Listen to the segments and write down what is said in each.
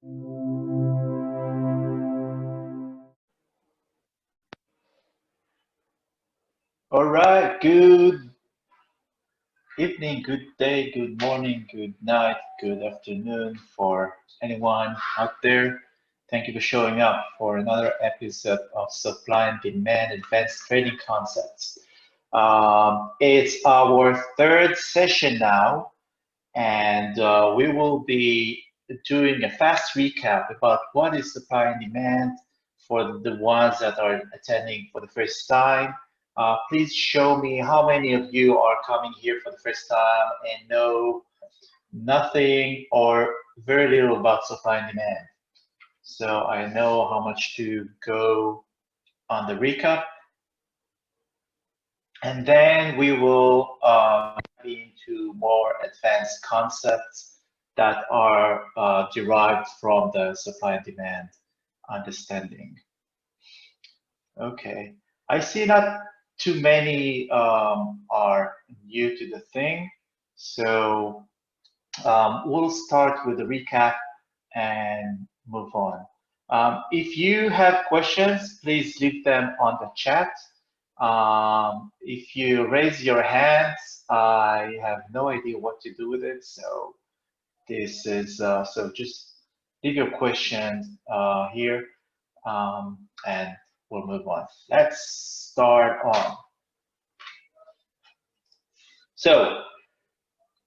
All right, good evening, good day, good morning, good night, good afternoon for anyone out there. Thank you for showing up for another episode of Supply and Demand Advanced Trading Concepts. It's our third session now, and we will be doing a fast recap about what is supply and demand for the ones that are attending for the first time. Please show me how many of you are coming here for the first time and know nothing or very little about supply and demand. So I know how much to go on the recap. And then we will be into more advanced concepts that are derived from the supply and demand understanding. Okay, I see not too many are new to the thing, so we'll start with the recap and move on. If you have questions, please leave them on the chat. If you raise your hands, I have no idea what to do with it. So this is so just leave your questions here, and we'll move on. Let's start on. So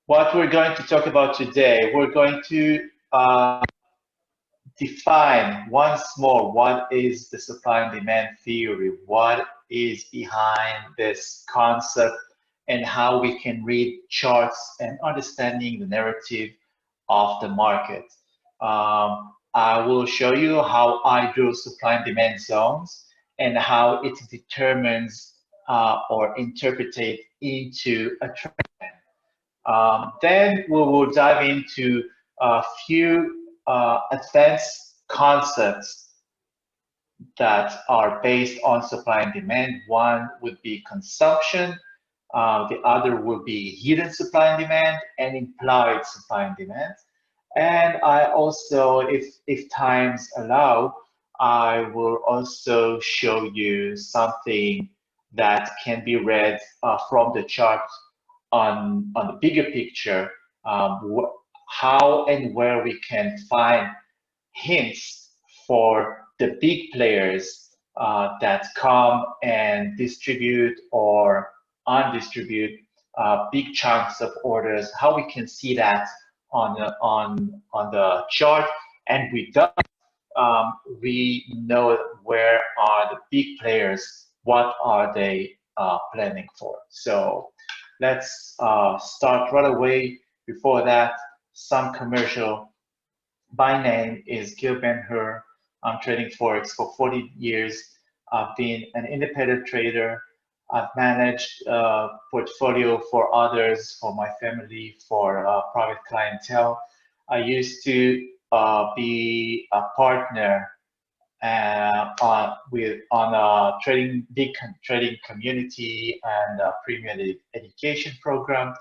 what we're going to talk about today, we're going to define once more what is the supply and demand theory, what is behind this concept, and how we can read charts and understanding the narrative of the market. I will show you how I draw supply and demand zones and how it determines or interprets it into a trend. Then we will dive into a few advanced concepts that are based on supply and demand. One would be consumption, the other would be hidden supply and demand, and implied supply and demand. And I also, if times allow, I will also show you something that can be read from the chart on the bigger picture, how and where we can find hints for the big players that come and distribute or undistribute big chunks of orders, how we can see that on the chart. And with that, we know where are the big players, what are they planning for. So let's start right away. Before that, some commercial. My name is Gil Ben-Hur. I'm trading Forex for 40 years. I've been an independent trader. I've managed a portfolio for others, for my family, for private clientele. I used to be a partner on a big trading community and a premium education program.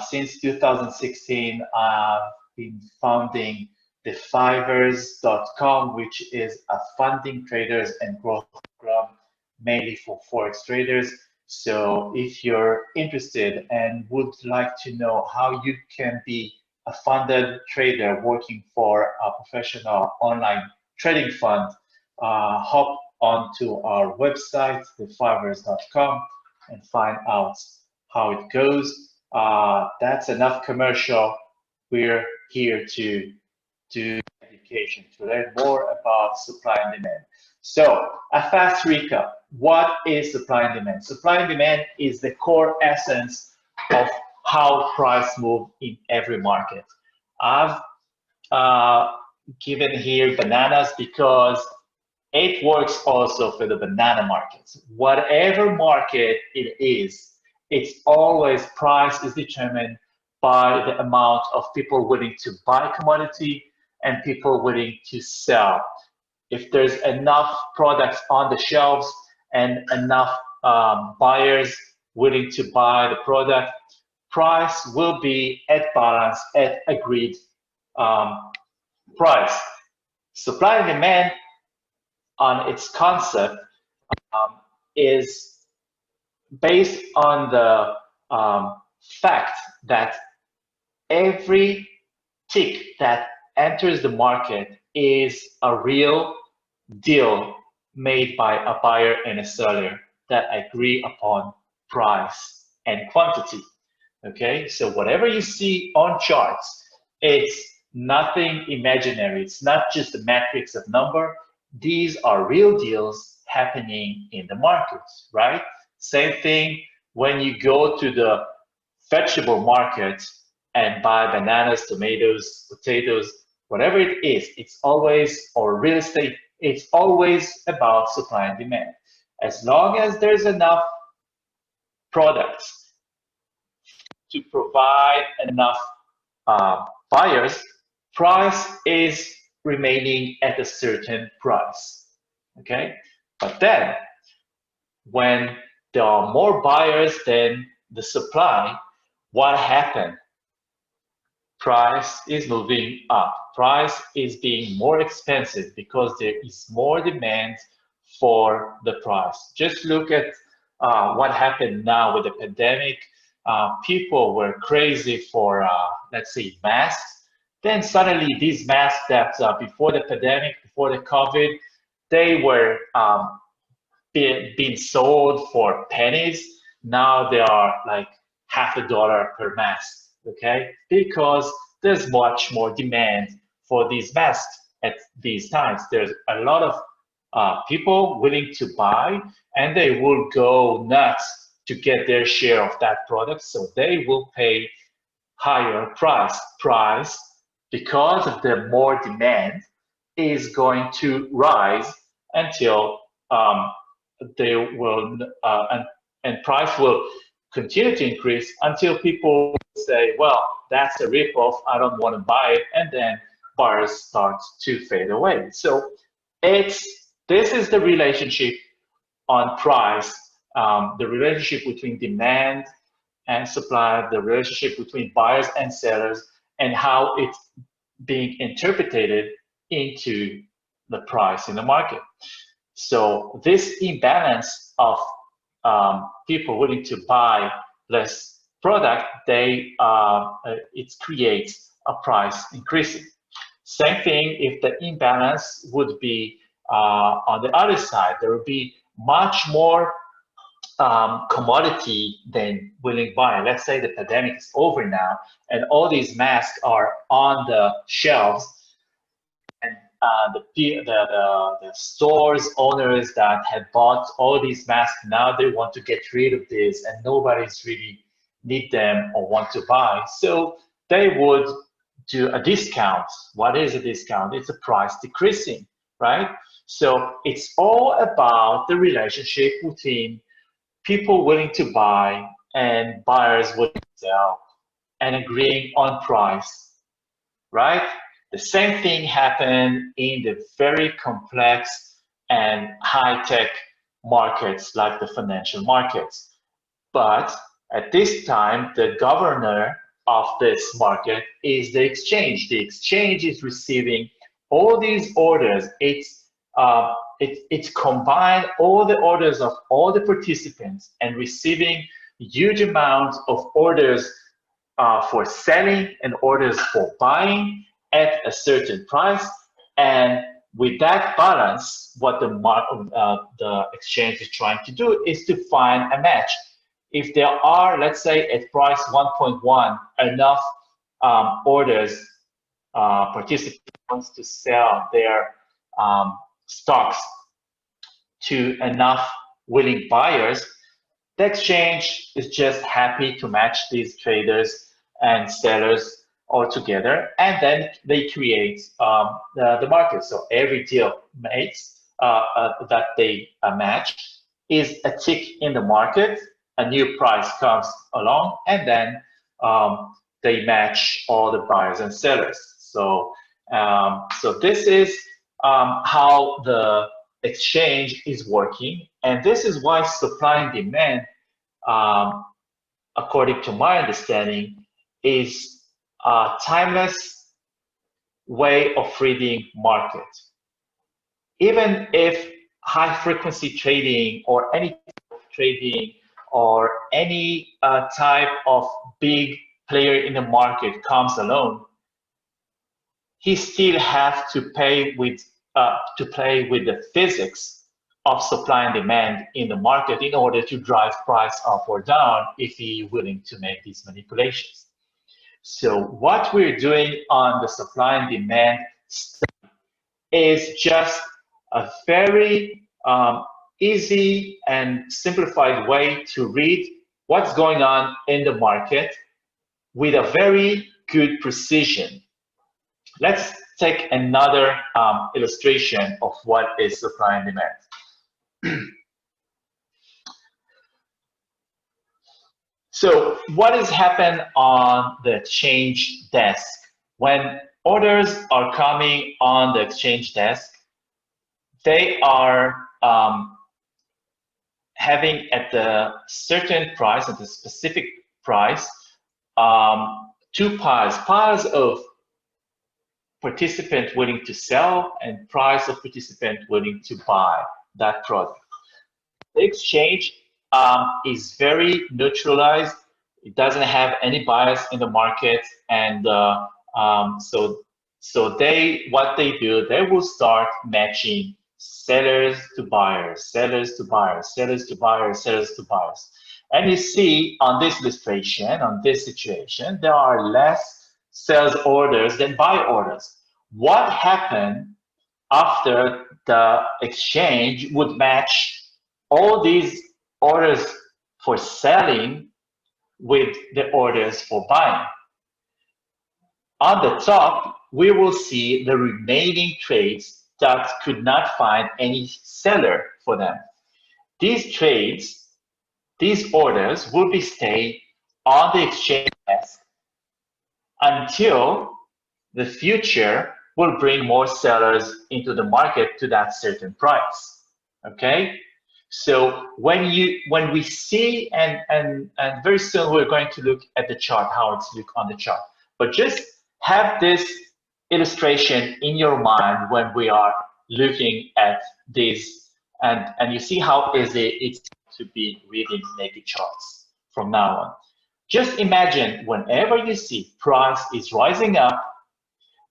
Since 2016, I've been founding the Fivers.com, which is a funding traders and growth program mainly for Forex traders. So if you're interested and would like to know how you can be a funded trader working for a professional online trading fund, hop onto our website, thefivers.com, and find out how it goes. That's enough commercial. We're here to do education, to learn more about supply and demand. So a fast recap. What is supply and demand? Supply and demand is the core essence of how price move in every market. I've given here bananas because it works also for the banana markets. Whatever market it is, it's always price is determined by the amount of people willing to buy commodity and people willing to sell. If there's enough products on the shelves and enough buyers willing to buy the product, price will be at balance, at agreed price. Supply and demand on its concept um, is based on the fact that every tick that enters the market is a real deal made by a buyer and a seller that agree upon price and quantity. Okay, so whatever you see on charts, it's nothing imaginary. It's not just a matrix of number. These are real deals happening in the markets, right? Same thing when you go to the vegetable market and buy bananas, tomatoes, potatoes, whatever it is, it's always, or real estate, it's always about supply and demand. As long as there's enough products to provide enough buyers, price is remaining at a certain price. Okay, but then when there are more buyers than the supply, what happened? Price is moving up. Price is being more expensive because there is more demand for the price. Just look at what happened now with the pandemic. People were crazy for, let's say, masks. Then suddenly these masks that before the pandemic, before the COVID, they were being sold for pennies. Now they are like $0.50 per mask, okay? Because there's much more demand for these masks at these times. There's a lot of people willing to buy, and they will go nuts to get their share of that product. So they will pay higher price because of the more demand is going to rise until they will and price will continue to increase until people say, well, that's a ripoff, I don't want to buy it, and then buyers start to fade away. So this is the relationship on price, the relationship between demand and supply, the relationship between buyers and sellers, and how it's being interpreted into the price in the market. So this imbalance of people willing to buy less product, it creates a price increasing. Same thing if the imbalance would be on the other side, there would be much more commodity than willing buyer. Let's say the pandemic is over now and all these masks are on the shelves, and the stores owners that had bought all these masks, now they want to get rid of this and nobody's really need them or want to buy. So they would do a discount. What is a discount? It's a price decreasing, right? So it's all about the relationship between people willing to buy and buyers willing to sell and agreeing on price, right? The same thing happened in the very complex and high-tech markets like the financial markets. But at this time, the governor of this market is the exchange. The exchange is receiving all these orders. It's combined all the orders of all the participants and receiving huge amounts of orders for selling and orders for buying at a certain price. And with that balance, what the exchange is trying to do is to find a match. If there are, let's say, at price 1.1, enough orders, participants wants to sell their stocks to enough willing buyers, the exchange is just happy to match these traders and sellers all together, and then they create the market. So every deal makes that they match is a tick in the market. A new price comes along, and then they match all the buyers and sellers. So this is how the exchange is working, and this is why supply and demand, according to my understanding, is timeless way of reading market. Even if high frequency trading or any type of trading or any type of big player in the market comes along, he still has to play with the physics of supply and demand in the market in order to drive price up or down if he's willing to make these manipulations. So what we're doing on the supply and demand study is just a very easy and simplified way to read what's going on in the market with a very good precision. Let's take another illustration of what is supply and demand. So what has happened on the exchange desk? When orders are coming on the exchange desk, they are having at the certain price, at the specific price, two piles of participant willing to sell and price of participant willing to buy that product. The exchange is very neutralized. It doesn't have any bias in the market, and so what they do, they will start matching sellers to buyers, sellers to buyers, sellers to buyers, sellers to buyers. And you see on this illustration, on this situation, there are less sales orders than buy orders. What happened after the exchange would match all these orders for selling with the orders for buying? On the top, we will see the remaining trades that could not find any seller for them. These trades, these orders will be staying on the exchange desk until the future will bring more sellers into the market to that certain price. Okay? So when we see, and very soon we're going to look at the chart, how it's look on the chart. But just have this illustration in your mind when we are looking at this, and you see how easy it's to be reading naked charts from now on. Just imagine whenever you see price is rising up,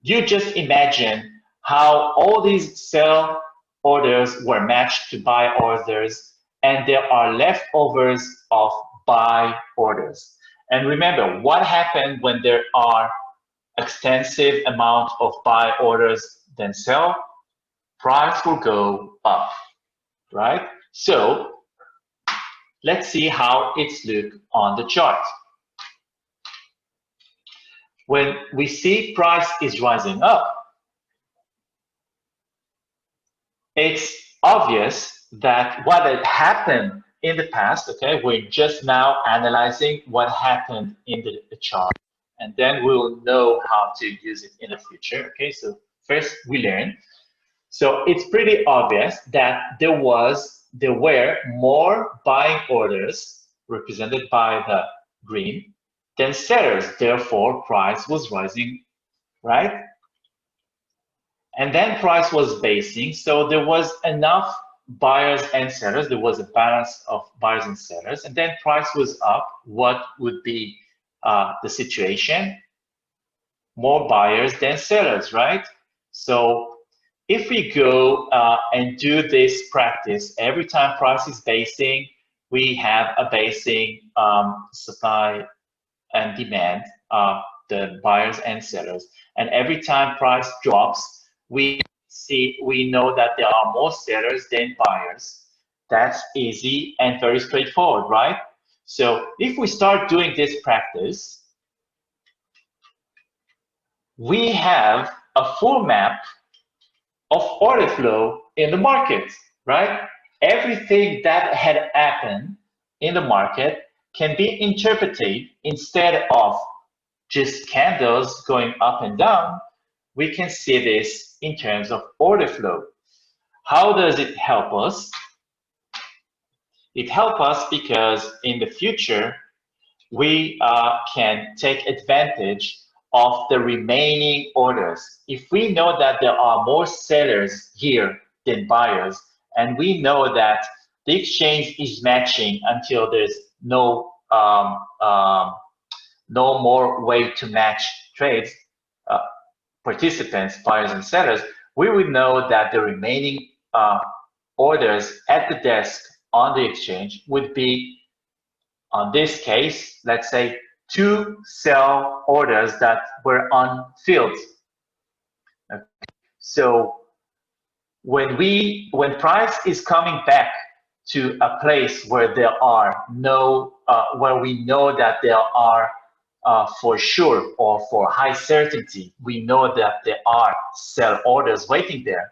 you just imagine how all these sell orders were matched to buy orders, and there are leftovers of buy orders. And remember, what happened when there are extensive amount of buy orders than sell? Price will go up, right? So let's see how it's look on the chart. When we see price is rising up, it's obvious that what had happened in the past, okay, we're just now analyzing what happened in the chart, and then we'll know how to use it in the future, okay? So first we learn. So it's pretty obvious that there were more buying orders represented by the green than sellers, therefore price was rising, right? And then price was basing, so there was enough buyers and sellers, there was a balance of buyers and sellers, and then price was up. What would be the situation? More buyers than sellers, right? So if we go and do this practice, every time price is basing, we have a basing supply and demand, the buyers and sellers. And every time price drops, we know that there are more sellers than buyers. That's easy and very straightforward, right? So if we start doing this practice, we have a full map of order flow in the market, right? Everything that had happened in the market can be interpreted instead of just candles going up and down. We can see this in terms of order flow. How does it help us? It helps us because in the future, we can take advantage of the remaining orders. If we know that there are more sellers here than buyers, and we know that the exchange is matching until there's no more way to match trades, uh, participants, buyers and sellers, we would know that the remaining orders at the desk on the exchange would be, on this case, let's say 2 sell orders that were unfilled. Okay. So when price is coming back to a place where there are no, where we know that there are for sure or for high certainty, we know that there are sell orders waiting there,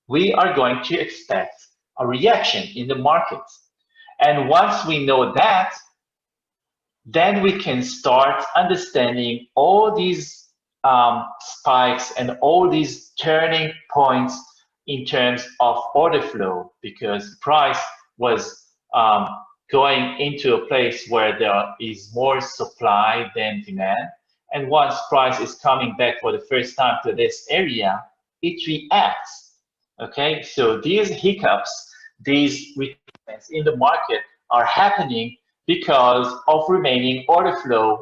we are going to expect a reaction in the market. And once we know that, then we can start understanding all these spikes and all these turning points in terms of order flow, because price was going into a place where there is more supply than demand. And once price is coming back for the first time to this area, it reacts. Okay, so these hiccups, these retracements in the market are happening because of remaining order flow,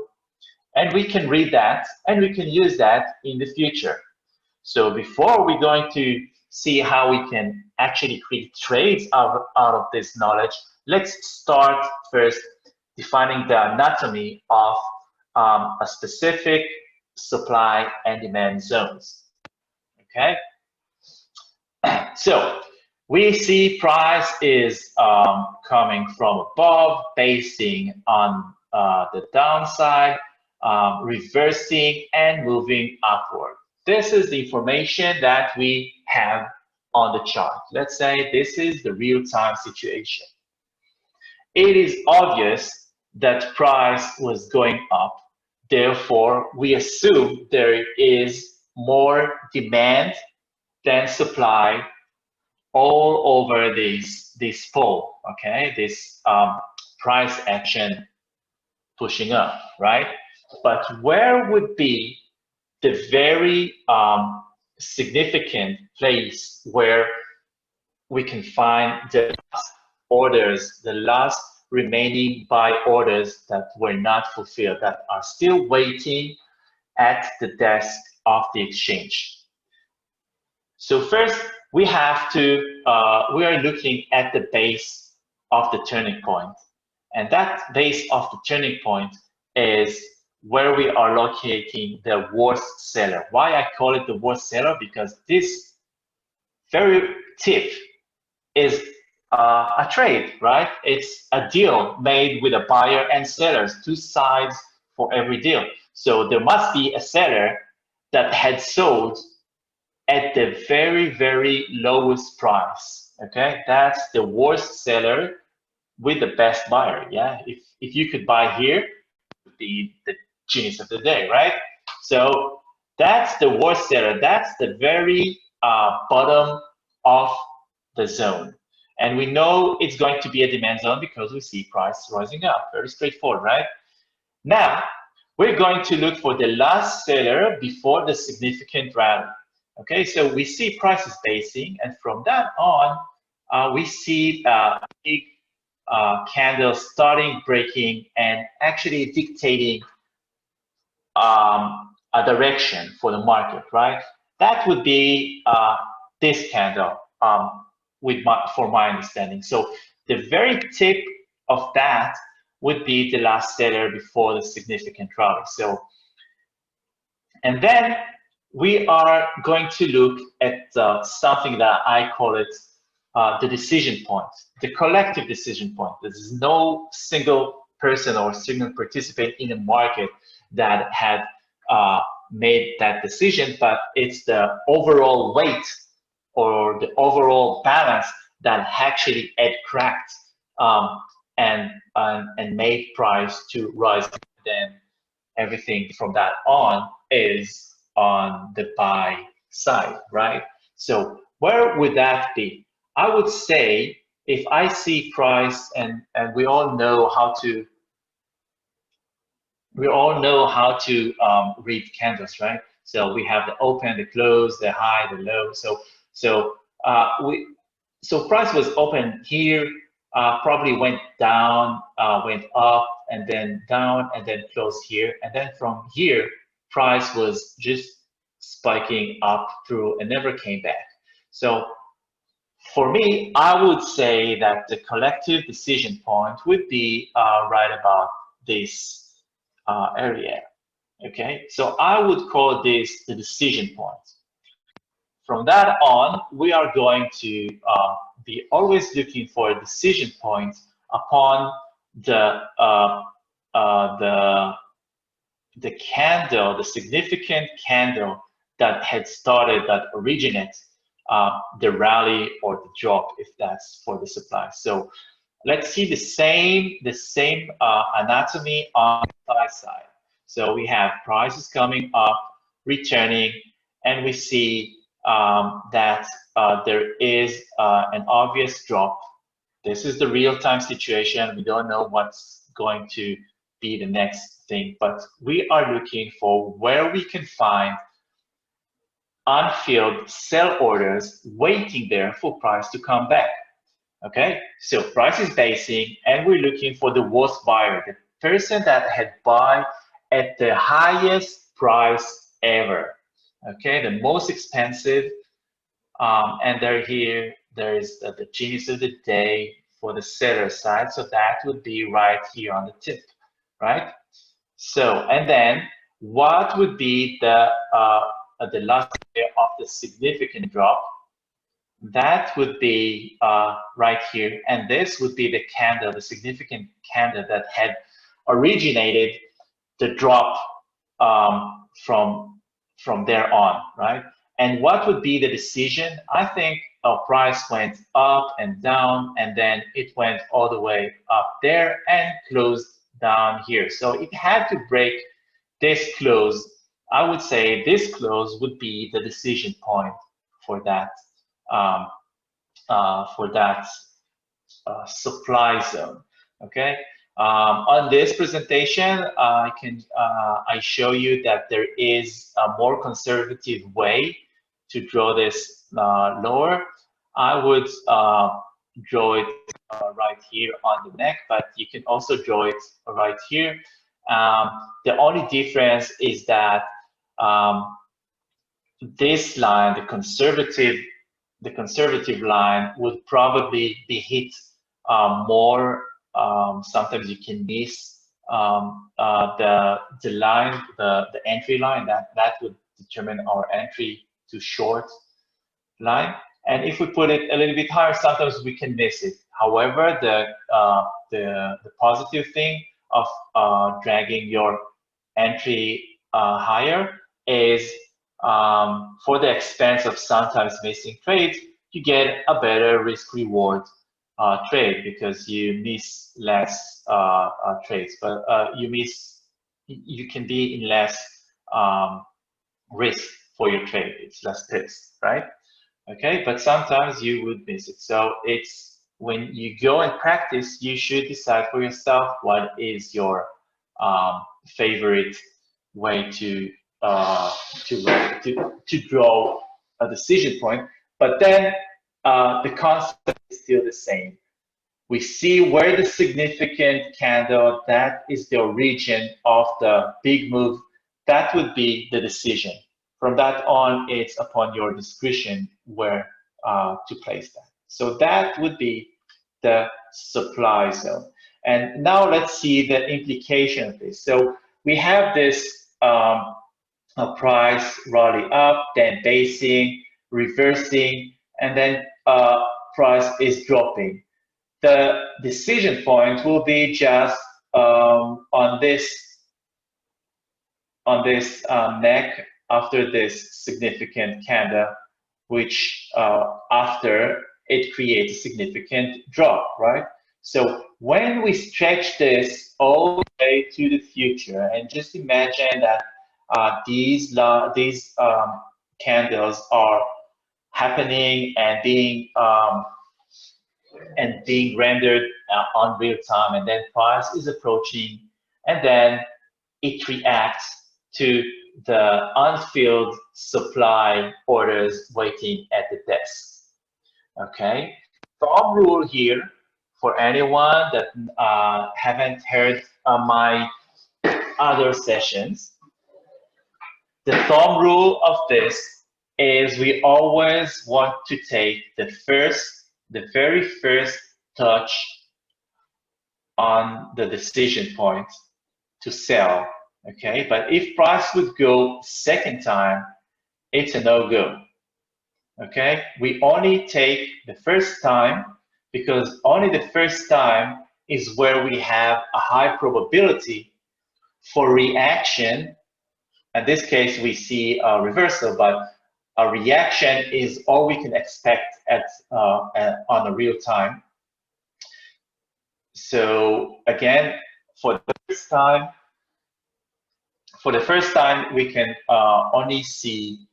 and we can read that and we can use that in the future. So before we're going to see how we can actually create trades out of this knowledge, let's start first defining the anatomy of a specific supply and demand zones. Okay, so we see price is coming from above, basing on the downside, reversing and moving upward. This is the information that we have on the chart. Let's say this is the real-time situation. It is obvious that price was going up. Therefore, we assume there is more demand than supply all over this pole, okay? This price action pushing up, right? But where would be the very significant place where we can find the last orders, the last remaining buy orders that were not fulfilled, that are still waiting at the desk of the exchange? So first, we have to, we are looking at the base of the turning point. And that base of the turning point is where we are locating the worst seller. Why I call it the worst seller? Because this very tip is a trade, right? It's a deal made with a buyer and sellers, two sides for every deal. So there must be a seller that had sold at the very, very lowest price, okay? That's the worst seller with the best buyer, yeah? If you could buy here, it would be the genius of the day, right? So that's the worst seller. That's the very bottom of the zone. And we know it's going to be a demand zone because we see price rising up. Very straightforward, right? Now, we're going to look for the last seller before the significant rally. Okay, so we see prices basing, and from that on, we see a big candle starting breaking and actually dictating a direction for the market, right? That would be this candle for my understanding. So the very tip of that would be the last seller before the significant rally. So, and then we are going to look at something that I call it the decision point, the collective decision point. There's no single person or single participant in the market that had made that decision, but it's the overall weight or the overall balance that actually had cracked and made price to rise. Then everything from that on is on the buy side, right? So where would that be? I would say if I see price, and we all know how to we all know how to read candles, right? So we have the open, the close, the high, the low. So we so price was open here, probably went down, went up, and then down, and then closed here, and then from here, price was just spiking up through and never came back. So for me, I would say that the collective decision point would be right about this area. Okay, so I would call this the decision point. From that on, we are going to be always looking for a decision point upon the the candle, the significant candle that had started, that originates the rally or the drop, if that's for the supply. So let's see the same anatomy on the supply side. So we have prices coming up, returning, and we see that there is an obvious drop. This is the real-time situation. We don't know what's going to be the next thing, but we are looking for where we can find unfilled sell orders waiting there for price to come back. Okay, so price is basing, and we're looking for the worst buyer, the person that had bought at the highest price ever. Okay, the most expensive, and they're here. There is the genius of the day for the seller side, so that would be right here on the tip, right? So, and then what would be the last layer of the significant drop? That would be right here, and this would be the candle, the significant candle that had originated the drop from there on, right? And what would be the decision? I think our price went up and down, and then it went all the way up there and closed down here. So it had to break this close. I would say this close would be the decision point for that supply zone. Okay. On this presentation, I show you that there is a more conservative way to draw this lower. I would draw it right here on the neck, but you can also draw it right here. The only difference is that this line, the conservative line, would probably be hit more. Sometimes you can miss the line, the entry line. That would determine our entry to short line. And if we put it a little bit higher, sometimes we can miss it. However, the positive thing of dragging your entry higher is for the expense of sometimes missing trades, you get a better risk reward trade because you miss less trades, but you can be in less risk for your trade. It's less risk, right? Okay, but sometimes you would miss it. So it's when you go and practice, you should decide for yourself what is your favorite way to draw a decision point. But then the concept is still the same. We see where the significant candle, that is the origin of the big move, that would be the decision. From that on, it's upon your discretion where to place that. So that would be the supply zone. And now let's see the implication of this. So we have this price rally up, then basing, reversing, and then price is dropping. The decision point will be just on this neck after this significant candle, which after it creates a significant drop, right? So when we stretch this all the way to the future, and just imagine that these candles are happening and being rendered on real time, and then price is approaching, and then it reacts to the unfilled supply orders waiting at the desk. Okay, thumb rule here for anyone that haven't heard my other sessions. The thumb rule of this is we always want to take the very first touch on the decision point to sell. Okay, but if price would go second time, it's a no-go. Okay, we only take the first time because only the first time is where we have a high probability for reaction. In this case, we see a reversal, but a reaction is all we can expect on a real time. So again, for the first time, we can only see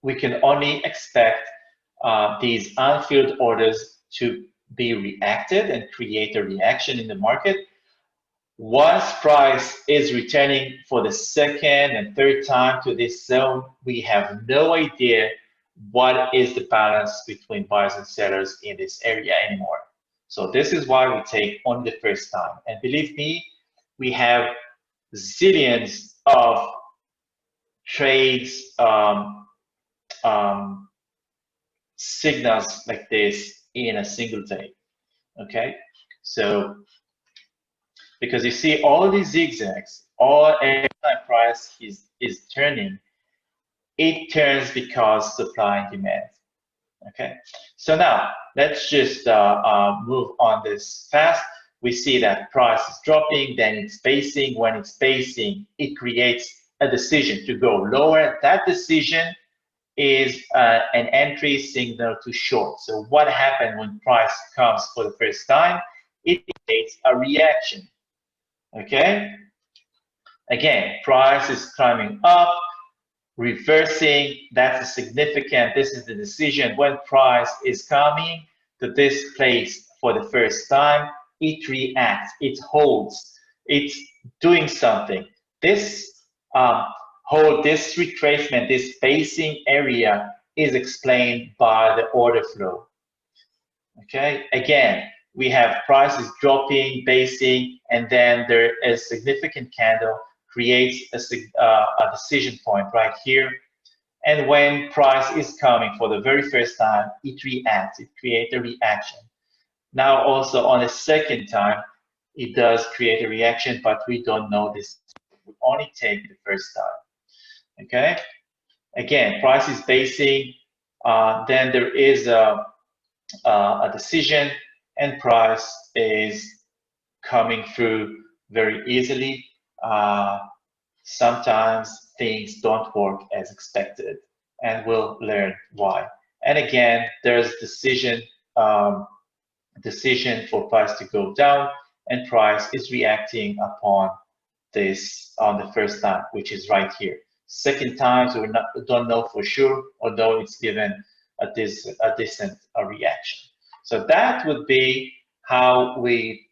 we can only expect these unfilled orders to be reacted and create a reaction in the market. Once price is returning for the second and third time to this zone, we have no idea what is the balance between buyers and sellers in this area anymore. So this is why we take only the first time. And believe me, we have zillions of trades signals like this in a single day. Okay, so because you see all these zigzags, every time price is turning, it turns because supply and demand. Okay, so now let's just move on this fast. We see that price is dropping, then it's basing. When it's basing, it creates a decision to go lower. That decision is an entry signal to short. So what happened when price comes for the first time? It creates a reaction. Okay, again, price is climbing up, reversing. That's a significant. This is the decision when price is coming to this place for the first time. It reacts, it holds, it's doing something. This this retracement, this basing area is explained by the order flow. Okay, again, we have prices dropping, basing, and then there is significant candle creates a decision point right here. And when price is coming for the very first time, it reacts, it creates a reaction. Now also on a second time, it does create a reaction, but we don't know this. We only take the first time. Okay, again, price is basing, then there is a decision, and price is coming through very easily. Sometimes things don't work as expected, and we'll learn why. And again, there's decision for price to go down, and price is reacting upon this on the first time, which is right here. Second time, so we don't know for sure, although it's given a decent reaction. So that would be how we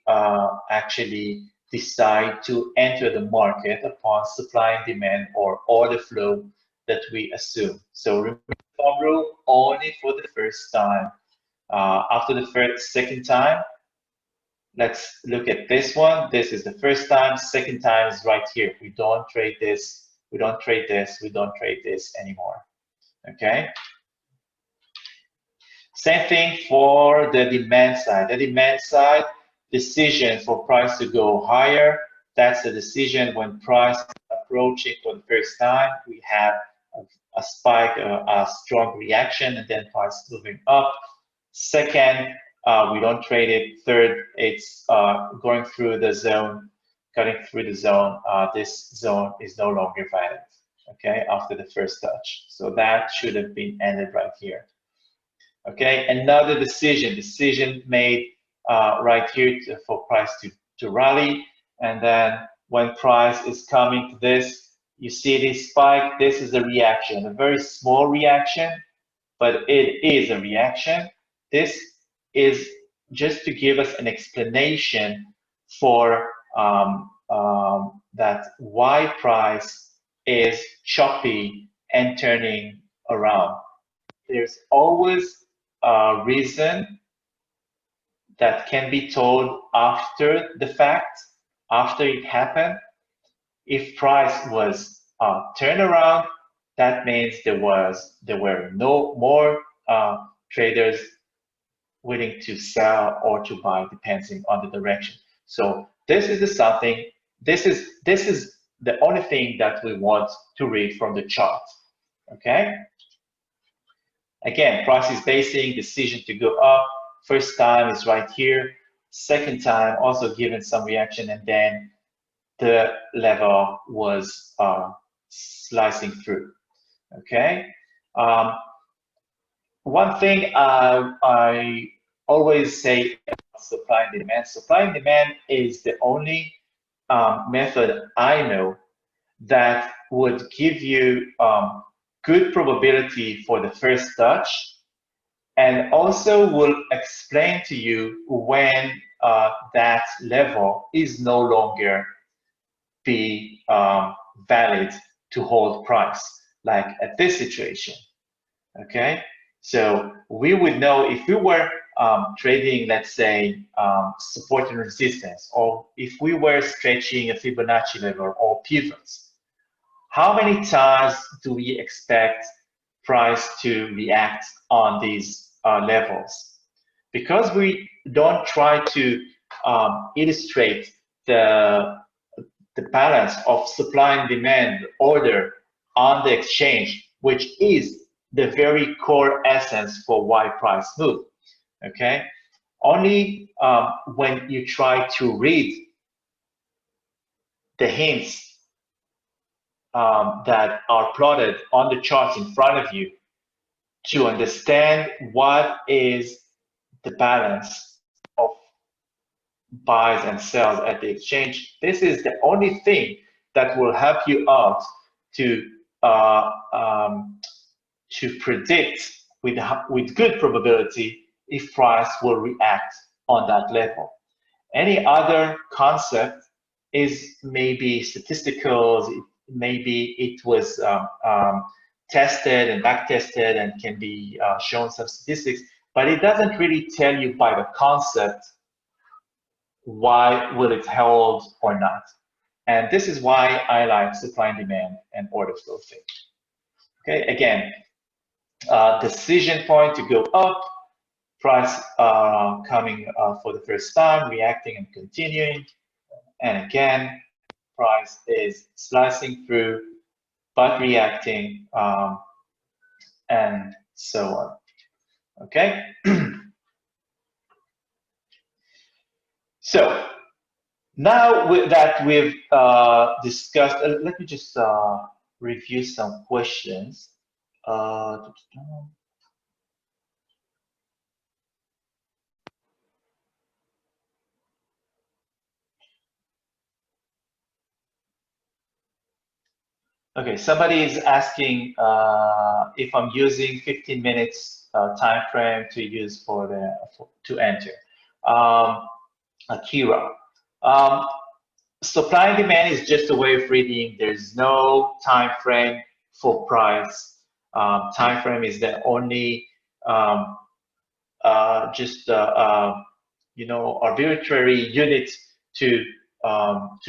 actually decide to enter the market upon supply and demand or order flow that we assume. So remember the thumb rule, only for the first time. After the second time, let's look at this one. This is the first time. Second time is right here. We don't trade this. We don't trade this. We don't trade this anymore. Okay. Same thing for the demand side. The demand side, decision for price to go higher. That's the decision when price is approaching for the first time. We have a spike, a strong reaction, and then price moving up. Second, we don't trade it. Third, it's going through the zone, cutting through the zone. This zone is no longer valid, okay, after the first touch. So that should have been ended right here. Okay, another decision made right here for price to rally. And then when price is coming to this, you see this spike. This is a reaction, a very small reaction, but it is a reaction. This is just to give us an explanation for that Y price is choppy and turning around. There's always a reason that can be told after the fact, after it happened. If price was turned around, that means there were no more traders willing to sell or to buy, depending on the direction. So this is the something. This is the only thing that we want to read from the chart. Okay. Again, price is basing decision to go up. First time is right here. Second time also given some reaction, and then the level was slicing through. Okay. One thing I always say about supply and demand. Supply and demand is the only method I know that would give you good probability for the first touch, and also will explain to you when that level is no longer be valid to hold price, like at this situation. Okay, so we would know if we were trading, let's say, support and resistance, or if we were stretching a Fibonacci level or pivots, how many times do we expect price to react on these levels? Because we don't try to illustrate the balance of supply and demand order on the exchange, which is the very core essence for why price move. Okay, only when you try to read the hints that are plotted on the charts in front of you to understand what is the balance of buys and sells at the exchange. This is the only thing that will help you out to predict with good probability if price will react on that level. Any other concept is maybe statistical, maybe it was tested and back tested and can be shown some statistics, but it doesn't really tell you by the concept why will it hold or not. And this is why I like supply and demand and order flow thing. Okay, again, decision point to go up, price coming for the first time, reacting and continuing. And again, price is slicing through, but reacting, and so on. Okay. So now that we've discussed, let me just review some questions. Okay, somebody is asking if I'm using 15 minutes time frame to use to enter. Akira. Supply and demand is just a way of reading. There's no time frame for price. Time frame is the only arbitrary unit to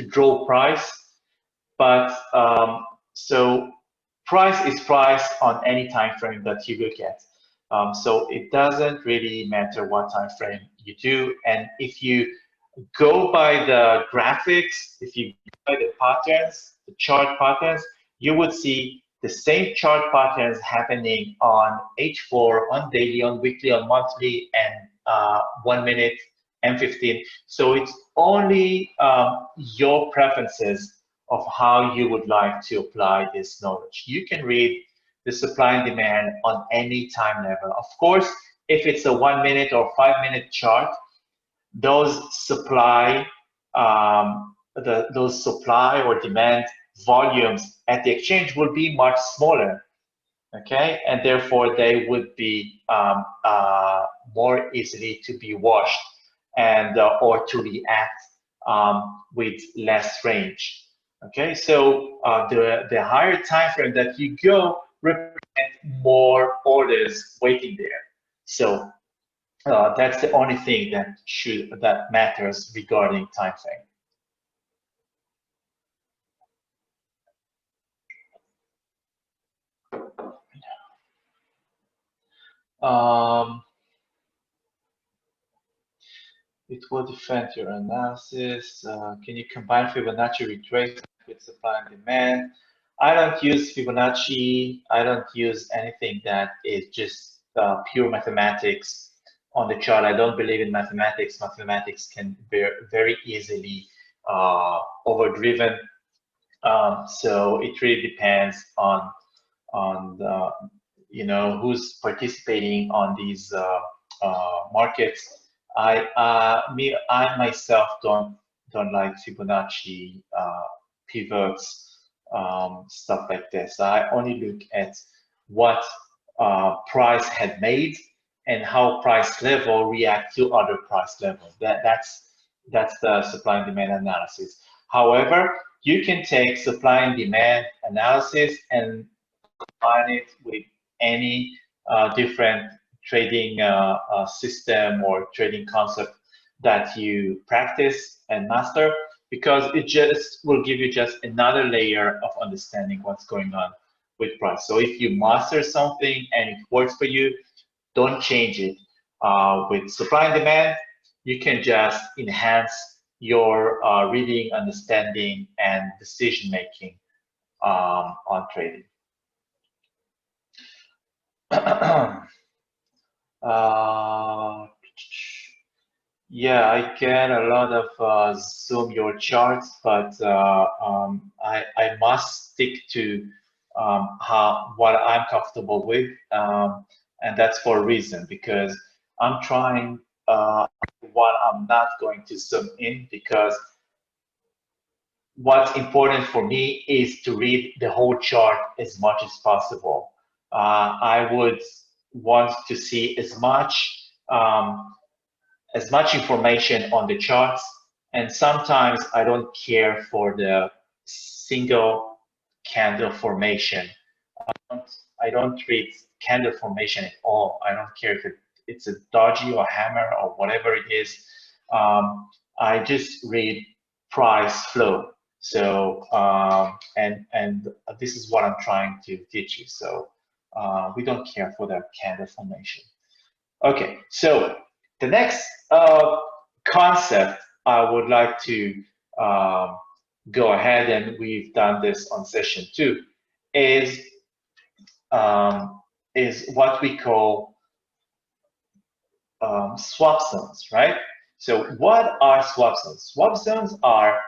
draw price. But so price is price on any time frame that you look at. So it doesn't really matter what time frame you do. And if you go by the graphics, if you go by the patterns, the chart patterns, you would see the same chart patterns happening on H4, on daily, on weekly, on monthly, and 1 minute and 15. So it's only your preferences of how you would like to apply this knowledge. You can read the supply and demand on any time level. Of course, if it's a 1 minute or 5 minute chart, those supply those supply or demand volumes at the exchange will be much smaller, okay, and therefore they would be more easily to be washed and or to react with less range. Okay, so the higher time frame that you go represent more orders waiting there. So that's the only thing that matters regarding time frame. Um, it will defend your analysis. Can you combine Fibonacci retracement with supply and demand? I don't use Fibonacci. I don't use anything that is just pure mathematics on the chart. I don't believe in mathematics. Mathematics can be very easily overdriven. So it really depends on the, who's participating on these markets. I myself don't like Fibonacci pivots, stuff like this. I only look at what price had made and how price level react to other price levels. That's the supply and demand analysis. However, you can take supply and demand analysis and combine it with any different trading system or trading concept that you practice and master, because it just will give you just another layer of understanding what's going on with price. So if you master something and it works for you, don't change it. With supply and demand, you can just enhance your reading, understanding, and decision making on trading. Yeah, I get a lot of Zoom your charts, but I must stick to what I'm comfortable with, and that's for a reason, because I'm trying what I'm not going to zoom in, because what's important for me is to read the whole chart as much as possible. I would want to see as much information on the charts, and sometimes I don't care for the single candle formation. I don't read candle formation at all. I don't care if it's a doji or hammer or whatever it is. I just read price flow. So and this is what I'm trying to teach you. So we don't care for the candle formation. Okay, so the next concept I would like to go ahead, and we've done this on session 2, is what we call swap zones, right? So what are swap zones? Swap zones are,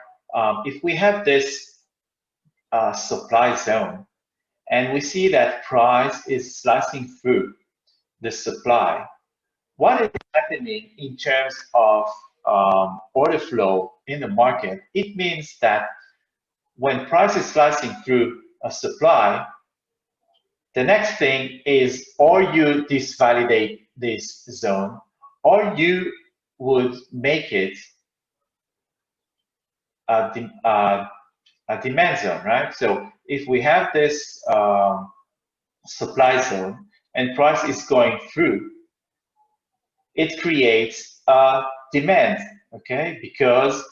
if we have this supply zone and we see that price is slicing through the supply, what is happening in terms of order flow in the market? It means that when price is slicing through a supply, the next thing is, or you disvalidate this zone, or you would make it a demand zone, right? So if we have this supply zone and price is going through, it creates a demand, okay? Because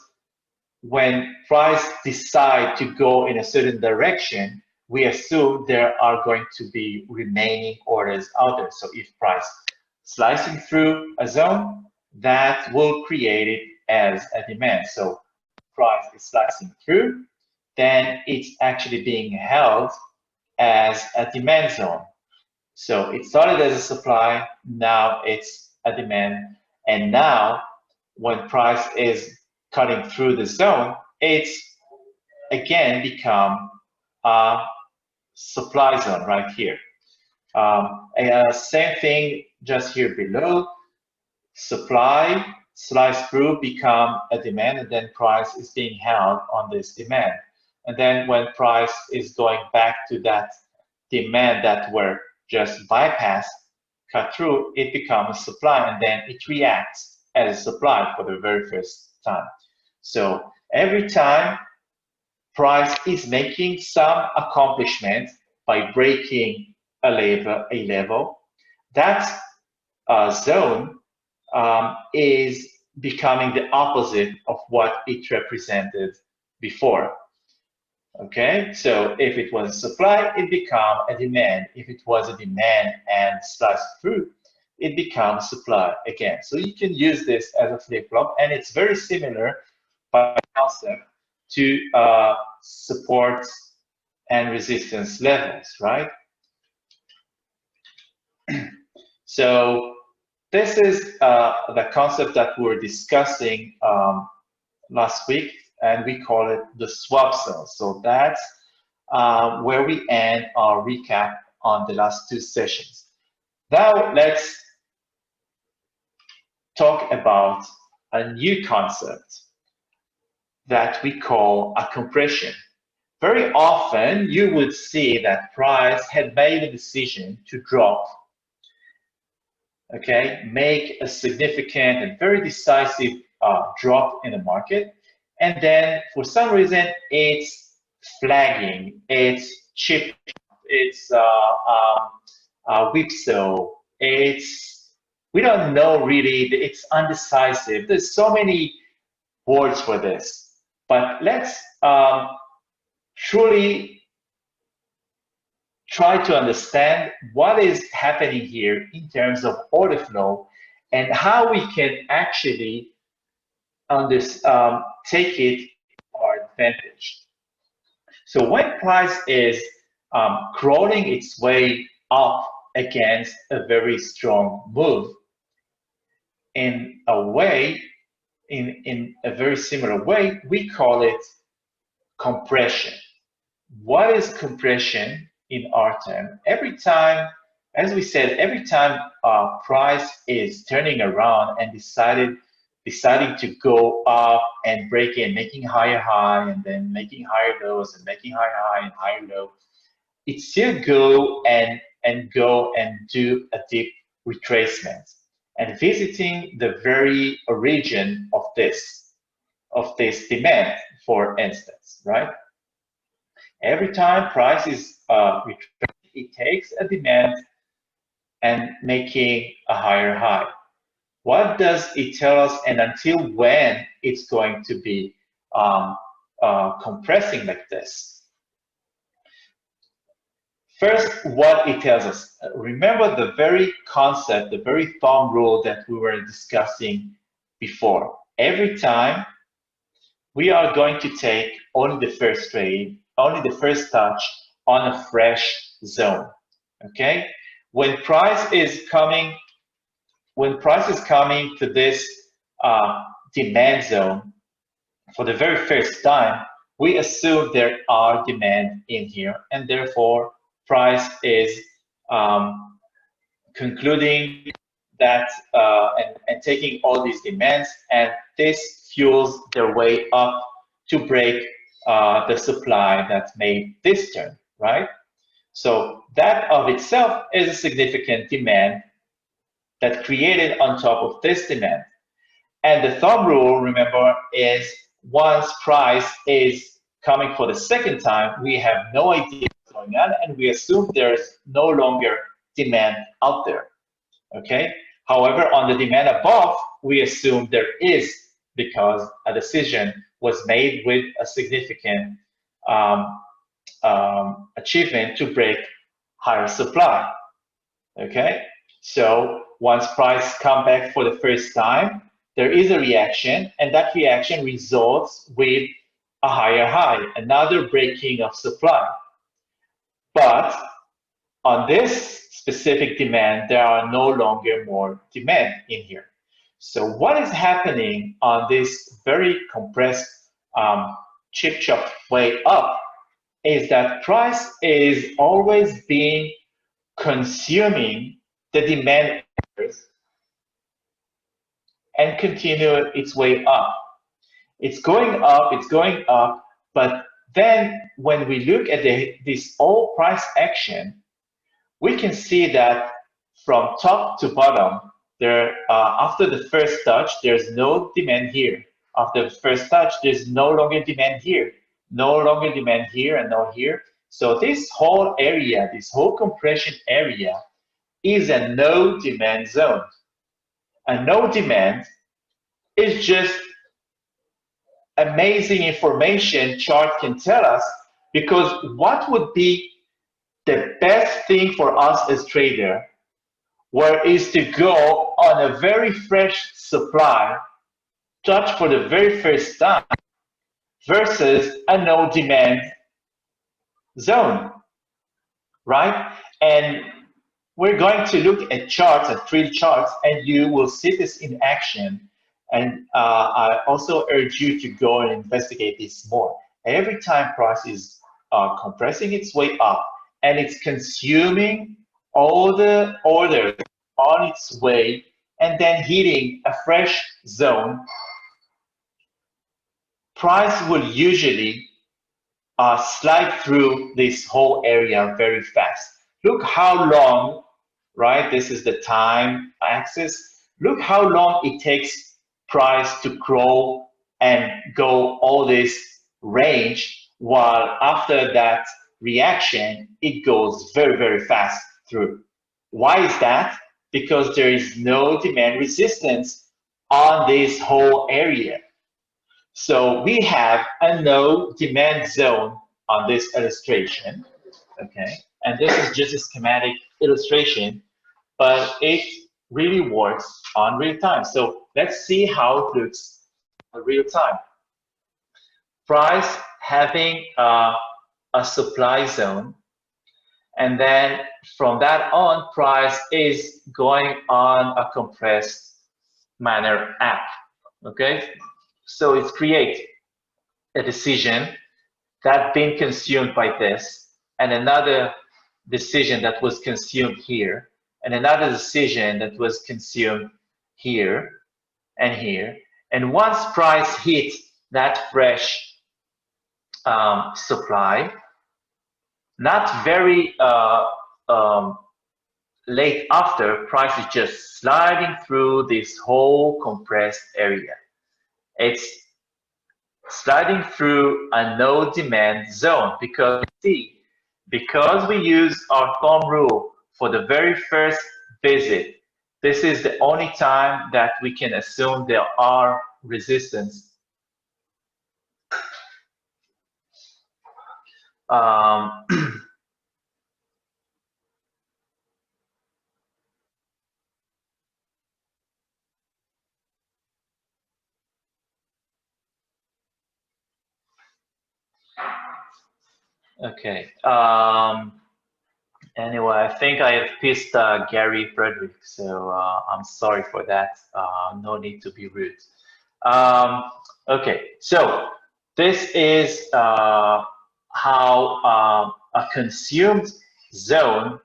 when price decide to go in a certain direction, we assume there are going to be remaining orders out there. So if price slicing through a zone, that will create it as a demand. So price is slicing through, then it's actually being held as a demand zone. So it started as a supply, now it's a demand, and now when price is cutting through the zone, it's again become a supply zone right here. Same thing just here below. Supply slice through, become a demand, and then price is being held on this demand. And then when price is going back to that demand that were just bypassed, cut through, it becomes a supply, and then it reacts as a supply for the very first time. So every time price is making some accomplishment by breaking a level, that zone is becoming the opposite of what it represented before. Okay, so if it was a supply, it becomes a demand. If it was a demand and sliced through, it becomes supply again. So you can use this as a flip-flop, and it's very similar by concept to support and resistance levels, right? So this is the concept that we were discussing last week, and we call it the swap zone. So that's where we end our recap on the last two sessions. Now let's talk about a new concept that we call a compression. Very often you would see that price had made a decision to drop, okay, make a significant and very decisive drop in the market, and then for some reason it's flagging, it's chip, it's whipsaw, we don't know really, it's undecisive. There's so many words for this, but let's truly try to understand what is happening here in terms of order flow and how we can actually take it to our advantage. So when price is crawling its way up against a very strong move, in a way, in a very similar way, we call it compression. What is compression in our term? Every time, as we said, every time price is turning around and deciding to go up and break in, making higher high and then making higher lows and making higher high and higher low, it still go and do a deep retracement and visiting the very origin of this demand, for instance, right? Every time price is retracing, it takes a demand and making a higher high. What does it tell us, and until when it's going to be compressing like this? First, what it tells us. Remember the very concept, the very thumb rule that we were discussing before. Every time we are going to take only the first trade, only the first touch on a fresh zone. Okay? When price is coming to this demand zone for the very first time, we assume there are demand in here, and therefore price is concluding that and taking all these demands, and this fuels their way up to break the supply that made this turn, right? So that of itself is a significant demand that created on top of this demand. And the thumb rule, remember, is once price is coming for the second time, we have no idea what's going on, and we assume there's no longer demand out there, okay? However, on the demand above, we assume there is, because a decision was made with a significant achievement to break higher supply, okay? So once price come back for the first time, there is a reaction, and that reaction results with a higher high, another breaking of supply. But on this specific demand, there are no longer more demand in here. So what is happening on this very compressed chip chop way up is that price is always being consuming the demand and continue its way up. It's going up, but then when we look at this all price action, we can see that from top to bottom, there after the first touch, there's no demand here. after the first touch, there's no longer demand here, no longer demand here, and no here. So this whole area, this whole compression area, is a no demand zone. A no demand is just amazing information chart can tell us, because what would be the best thing for us as trader, where is to go on a very fresh supply, touch for the very first time, versus a no demand zone, right? And we're going to look at charts, at 3 charts, and you will see this in action. And I also urge you to go and investigate this more. Every time price is compressing its way up and it's consuming all the orders on its way and then hitting a fresh zone, price will usually slide through this whole area very fast. Look how long, right? This is the time axis. Look how long it takes price to crawl and go all this range, while after that reaction, it goes very, very fast through. Why is that? Because there is no demand resistance on this whole area. So we have a no demand zone on this illustration, okay? And this is just a schematic illustration, but it really works on real time. So let's see how it looks in real time. Price having a supply zone, and then from that on, price is going on a compressed manner up, okay? So it creates a decision that been consumed by this, and another decision that was consumed here, and another decision that was consumed here and here. And once price hit that fresh supply, not very late after, price is just sliding through this whole compressed area. It's sliding through a no demand zone, because see, because we use our thumb rule for the very first visit, this is the only time that we can assume there are resistance. Okay. Anyway, I think I have pissed Gary Frederick, so I'm sorry for that. No need to be rude. Okay, so this is how a consumed zone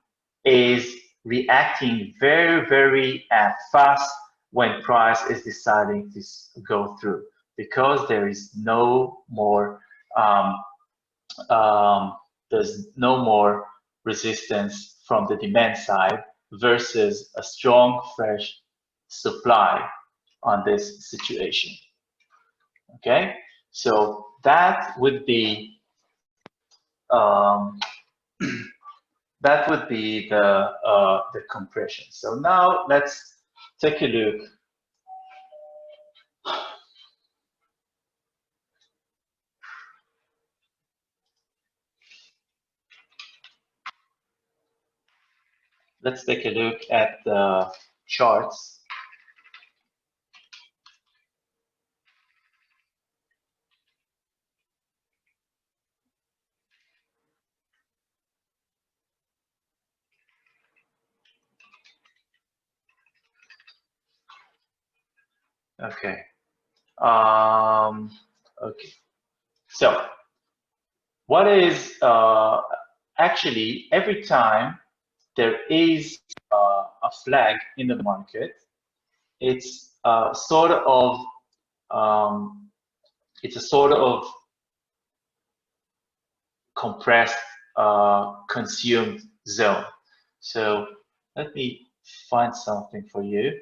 is reacting very, very fast when price is deciding to go through, because there is no more there's no more resistance from the demand side versus a strong fresh supply on this situation. Okay, so that would be the compression. So now let's take a look. Let's take a look at the charts. Okay. Okay. So what is actually, every time there is a flag in the market, it's sort of it's a sort of compressed consumed zone. So let me find something for you.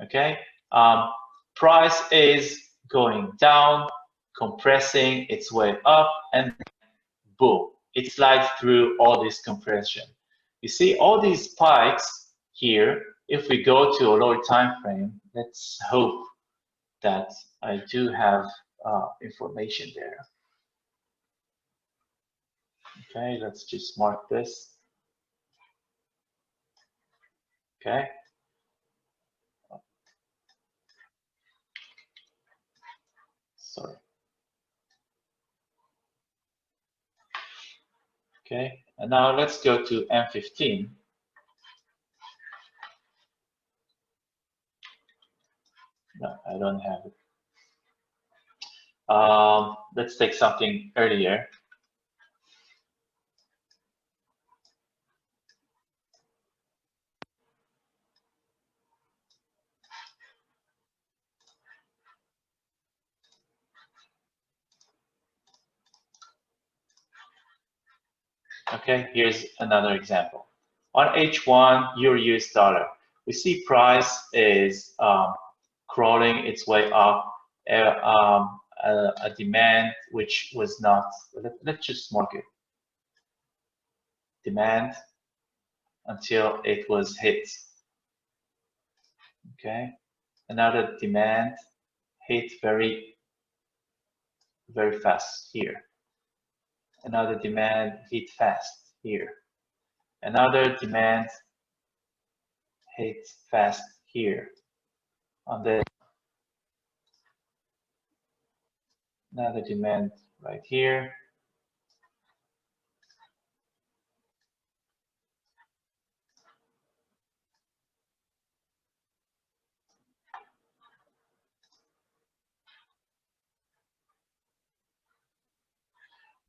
Okay, price is going down, compressing its way up, and boom, it slides through all this compression. You see all these spikes here. If we go to a lower time frame, let's hope that I do have information there. Okay, let's just mark this. Okay. Sorry. Okay, and now let's go to M15. No, I don't have it. Let's take something earlier. Okay, here's another example. On H1, Euro US dollar, we see price is crawling its way up, a demand which was not, let's just mark it, demand until it was hit. Okay, another demand hit very fast here. Another demand hit fast here. Another demand hit fast here. On the another demand right here.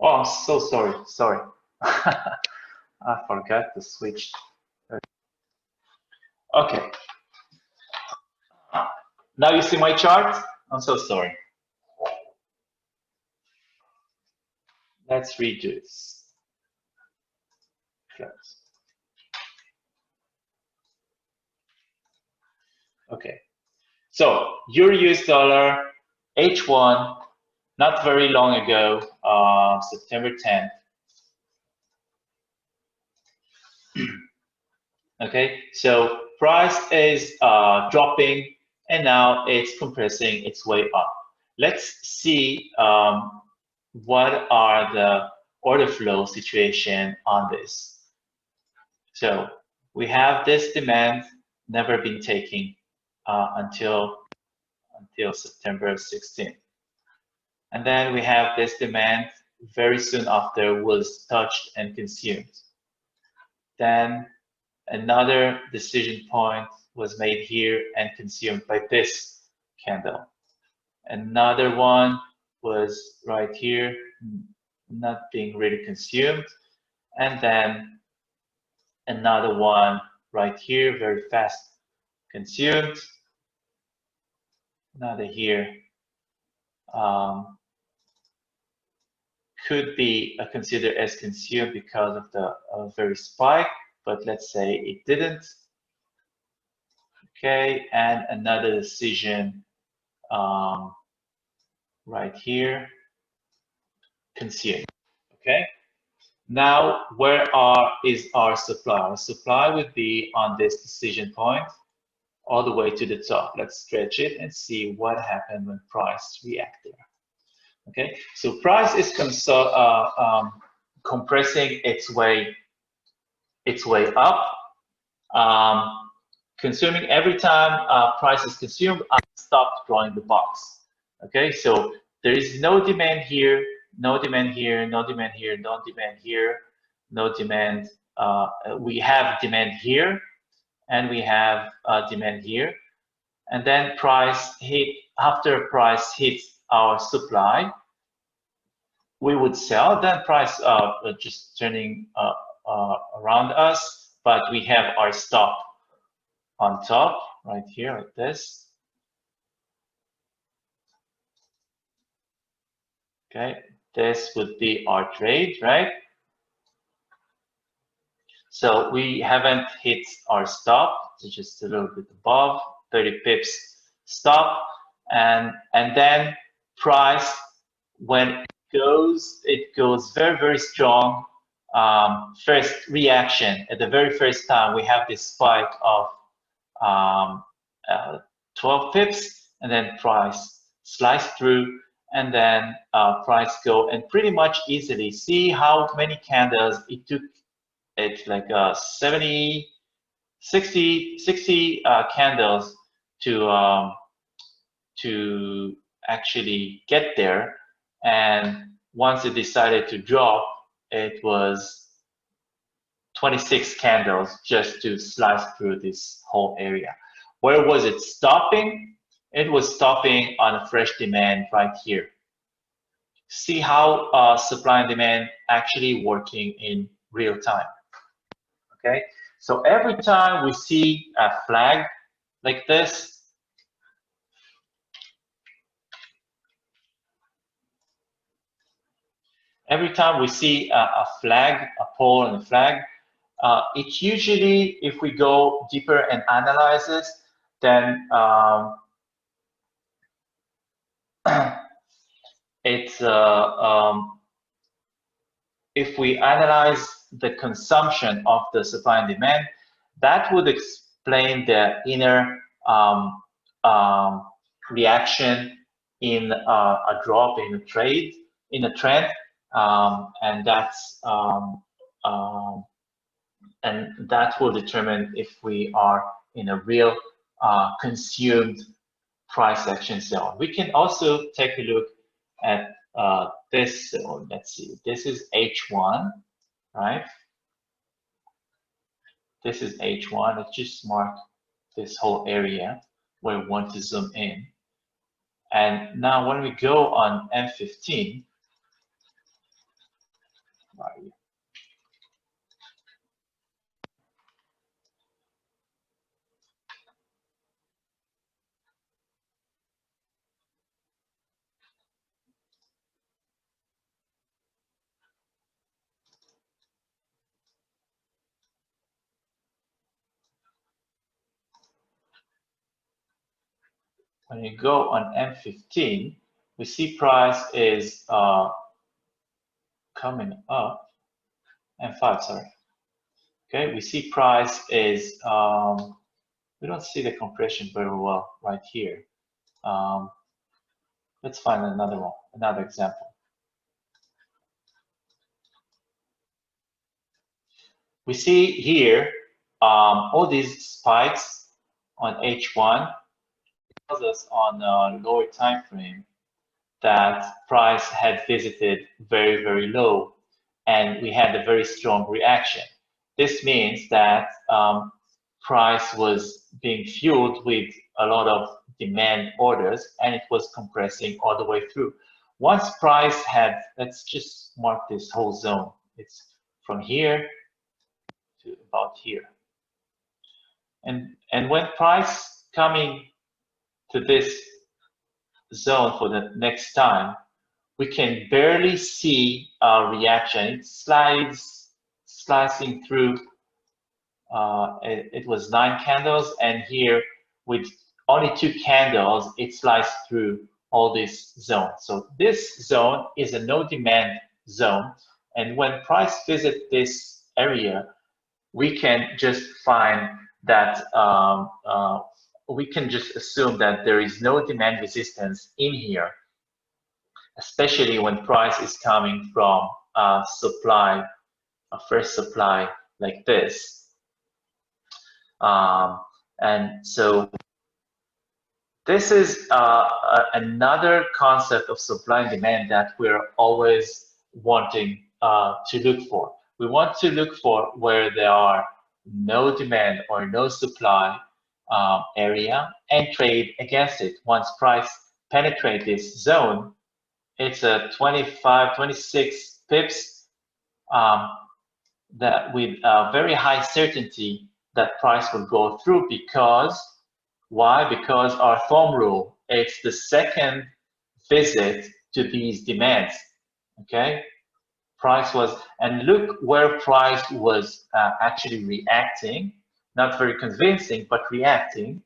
Oh, I'm so sorry. I forgot to switch. Okay. Now you see my chart? I'm so sorry. Let's redo this. Close. Okay. So Euro US dollar H1 not very long ago, September 10th. Okay, so price is dropping and now it's compressing its way up. Let's see what are the order flow situation on this. So we have this demand never been taken until September 16th. And then we have this demand very soon after was touched and consumed. Then another decision point was made here and consumed by this candle. Another one was right here, not being really consumed. And then another one right here, very fast consumed. Another here. Could be considered as consumed because of the very spike, but let's say it didn't. Okay, and another decision right here, consumed. Okay, now where is our supply? Our supply would be on this decision point all the way to the top. Let's stretch it and see what happened when price react there. Okay, so price is compressing its way up, consuming every time price is consumed. I stopped drawing the box. Okay, so there is no demand here, no demand here, no demand here, no demand here, no demand. We have demand here, and we have demand here, and then price hit. After price hits our supply, we would sell. Then price just turning around us, but we have our stop on top right here like this. Okay, this would be our trade, right? So we haven't hit our stop, so just a little bit above 30 pips stop, and then price, when it goes very, very strong. First reaction at the very first time, we have this spike of um, 12 pips, and then price slice through, and then price go, and pretty much easily see how many candles it took. It's like 70, 60 candles to actually get there. And once it decided to drop, it was 26 candles just to slice through this whole area. Where was it stopping? It was stopping on a fresh demand right here. See how supply and demand actually working in real time. Okay, so every time we see a flag like this, every time we see a flag, a pole and a flag, it's usually, if we go deeper and analyze this, then it's if we analyze the consumption of the supply and demand, that would explain the inner reaction in a drop in a trade, in a trend, and that will determine if we are in a real consumed price action zone. We can also take a look at this zone. Let's see, this is H1, right? This is H1. Let's just mark this whole area where we want to zoom in. And now when we go on M15, right, when you go on M15, we see price is coming up. M5, sorry. Okay, we see price is, we don't see the compression very well right here. Let's find another one, another example. We see here all these spikes on H1 tells us on a lower time frame that price had visited very, very low, and we had a very strong reaction. This means that price was being fueled with a lot of demand orders, and it was compressing all the way through. Once price had, let's just mark this whole zone. It's from here to about here. And when price coming to this zone for the next time, we can barely see a reaction. It slicing through. It was 9 candles, and here with only 2 candles, it sliced through all this zone. So this zone is a no demand zone, and when price visit this area, we can just find that we can just assume that there is no demand resistance in here, especially when price is coming from supply, a first supply like this. And so this is another concept of supply and demand that we're always wanting to look for. We want to look for where there are no demand or no supply area and trade against it. Once price penetrates this zone, it's a 25, 26 pips that with very high certainty that price will go through. Because why? Because our thumb rule, it's the second visit to these demands. Okay, price was, and look where price was actually reacting, not very convincing, but reacting.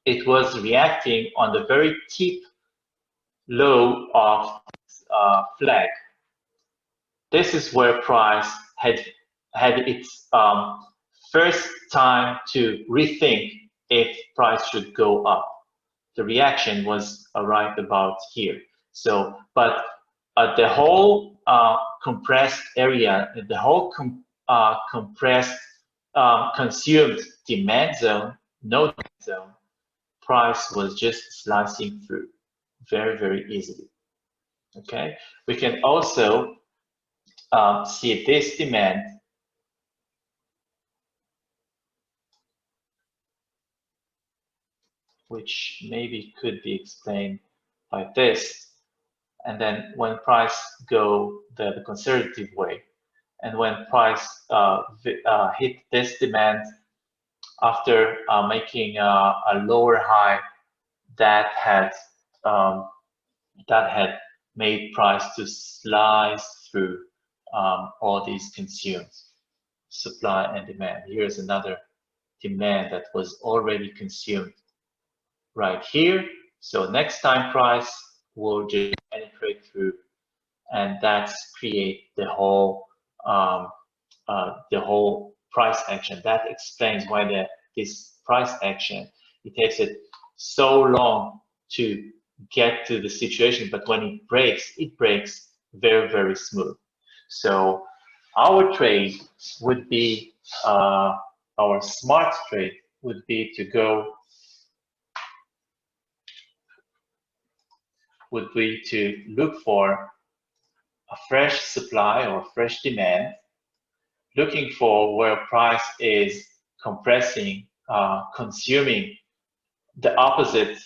it was reacting on the very tip low of flag. This is where price had its first time to rethink if price should go up. The reaction was right about here. So, but the whole compressed area, the whole compressed consumed demand zone, no demand zone, price was just slicing through very, very easily. Okay, we can also see this demand which maybe could be explained by this. And then when price go the conservative way, and when price hit this demand after making a lower high, that had made price to slice through all these consumed supply and demand. Here's another demand that was already consumed right here. So next time price will just penetrate through, and that's create the whole price action. That explains why this price action, it takes it so long to get to the situation, but when it breaks very, very smooth. So our trade would be, our smart trade would be to go, would be to look for a fresh supply or fresh demand, looking for where price is compressing, consuming the opposite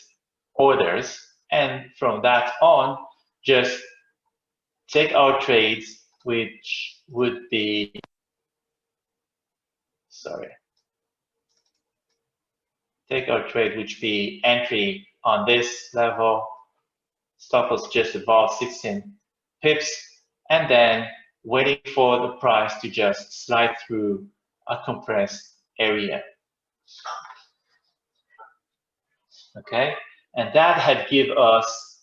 orders, and from that on, just take our trades, which would be, take our trade, which be entry on this level, stop loss just above 16 pips, and then waiting for the price to just slide through a compressed area. Okay, and that had give us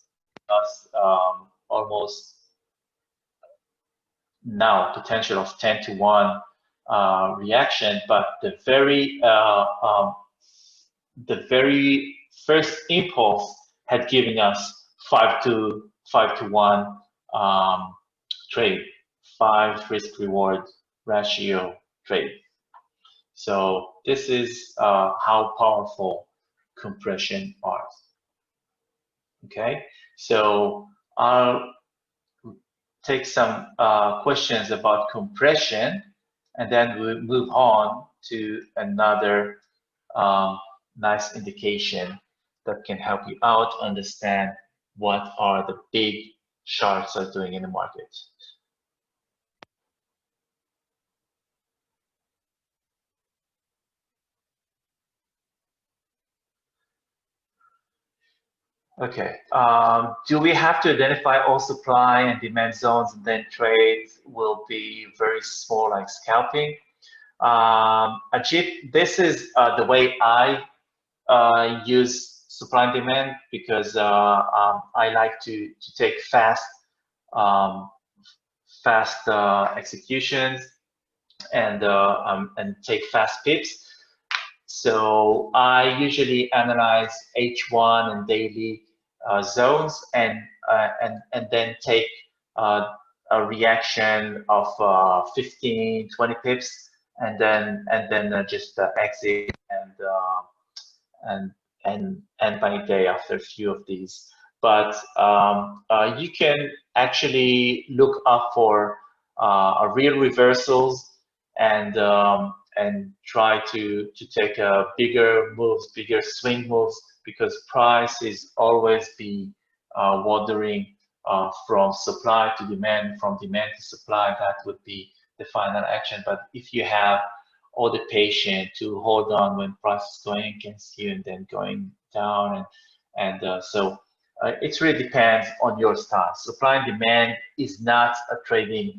almost now potential of 10 to 1 reaction, but the very first impulse had given us 5 to 1 trade, 5 risk reward ratio trade. So this is how powerful compression are. Okay, so I'll take some questions about compression, and then we'll move on to another nice indication that can help you out understand what are the big sharks are doing in the market. Okay, do we have to identify all supply and demand zones and then trade will be very small like scalping? Ajit, this is the way I use supply and demand, because I like to take fast executions and take fast pips. So I usually analyze H1 and daily zones, and then take a reaction of 15, 20 pips, and then just exit and end my day after a few of these. But you can actually look up for real reversals and try to take bigger moves, bigger swing moves, because price is always be wandering from supply to demand, from demand to supply. That would be the final action. But if you have all the patience to hold on when price is going against you and then going down, so it really depends on your style. Supply and demand is not a trading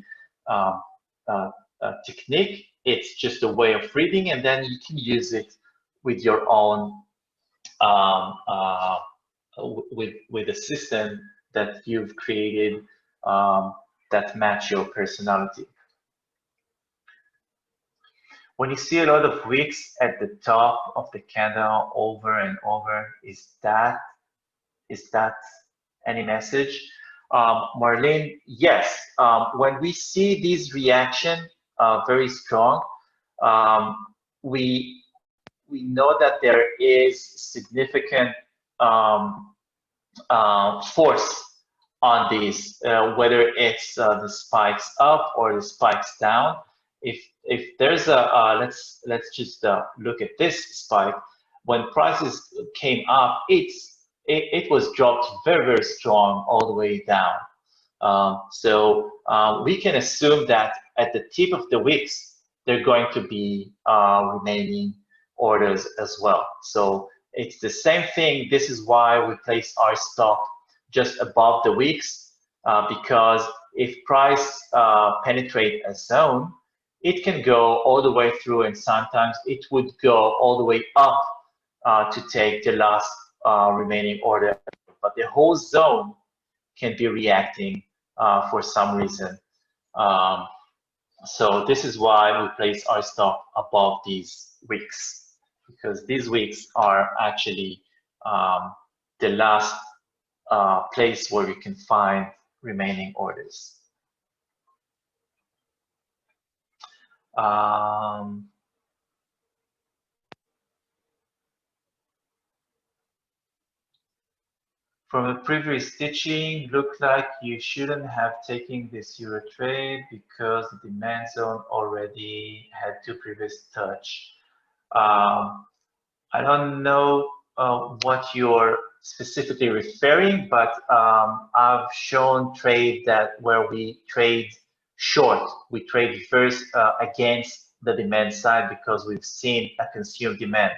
technique. It's just a way of reading, and then you can use it with your own um, uh, with a system that you've created that match your personality. When you see a lot of wicks at the top of the candle over and over, is that any message? Marlene, yes. When we see this reaction very strong, um, we know that there is significant um, force on these, whether it's the spikes up or the spikes down. If there's a let's just look at this spike. When prices came up, it was dropped very strong all the way down. So we can assume that at the tip of the wicks, they're going to be remaining orders as well. So it's the same thing. This is why we place our stop just above the wicks, because if price penetrate a zone, it can go all the way through, and sometimes it would go all the way up to take the last remaining order. But the whole zone can be reacting for some reason. So this is why we place our stop above these wicks, because these wicks are actually the last place where we can find remaining orders. From the previous teaching, looked like you shouldn't have taken this euro trade because the demand zone already had two previous touch. I don't know what you're specifically referring, but I've shown trade that where we trade short, we trade first against the demand side because we've seen a consumed demand.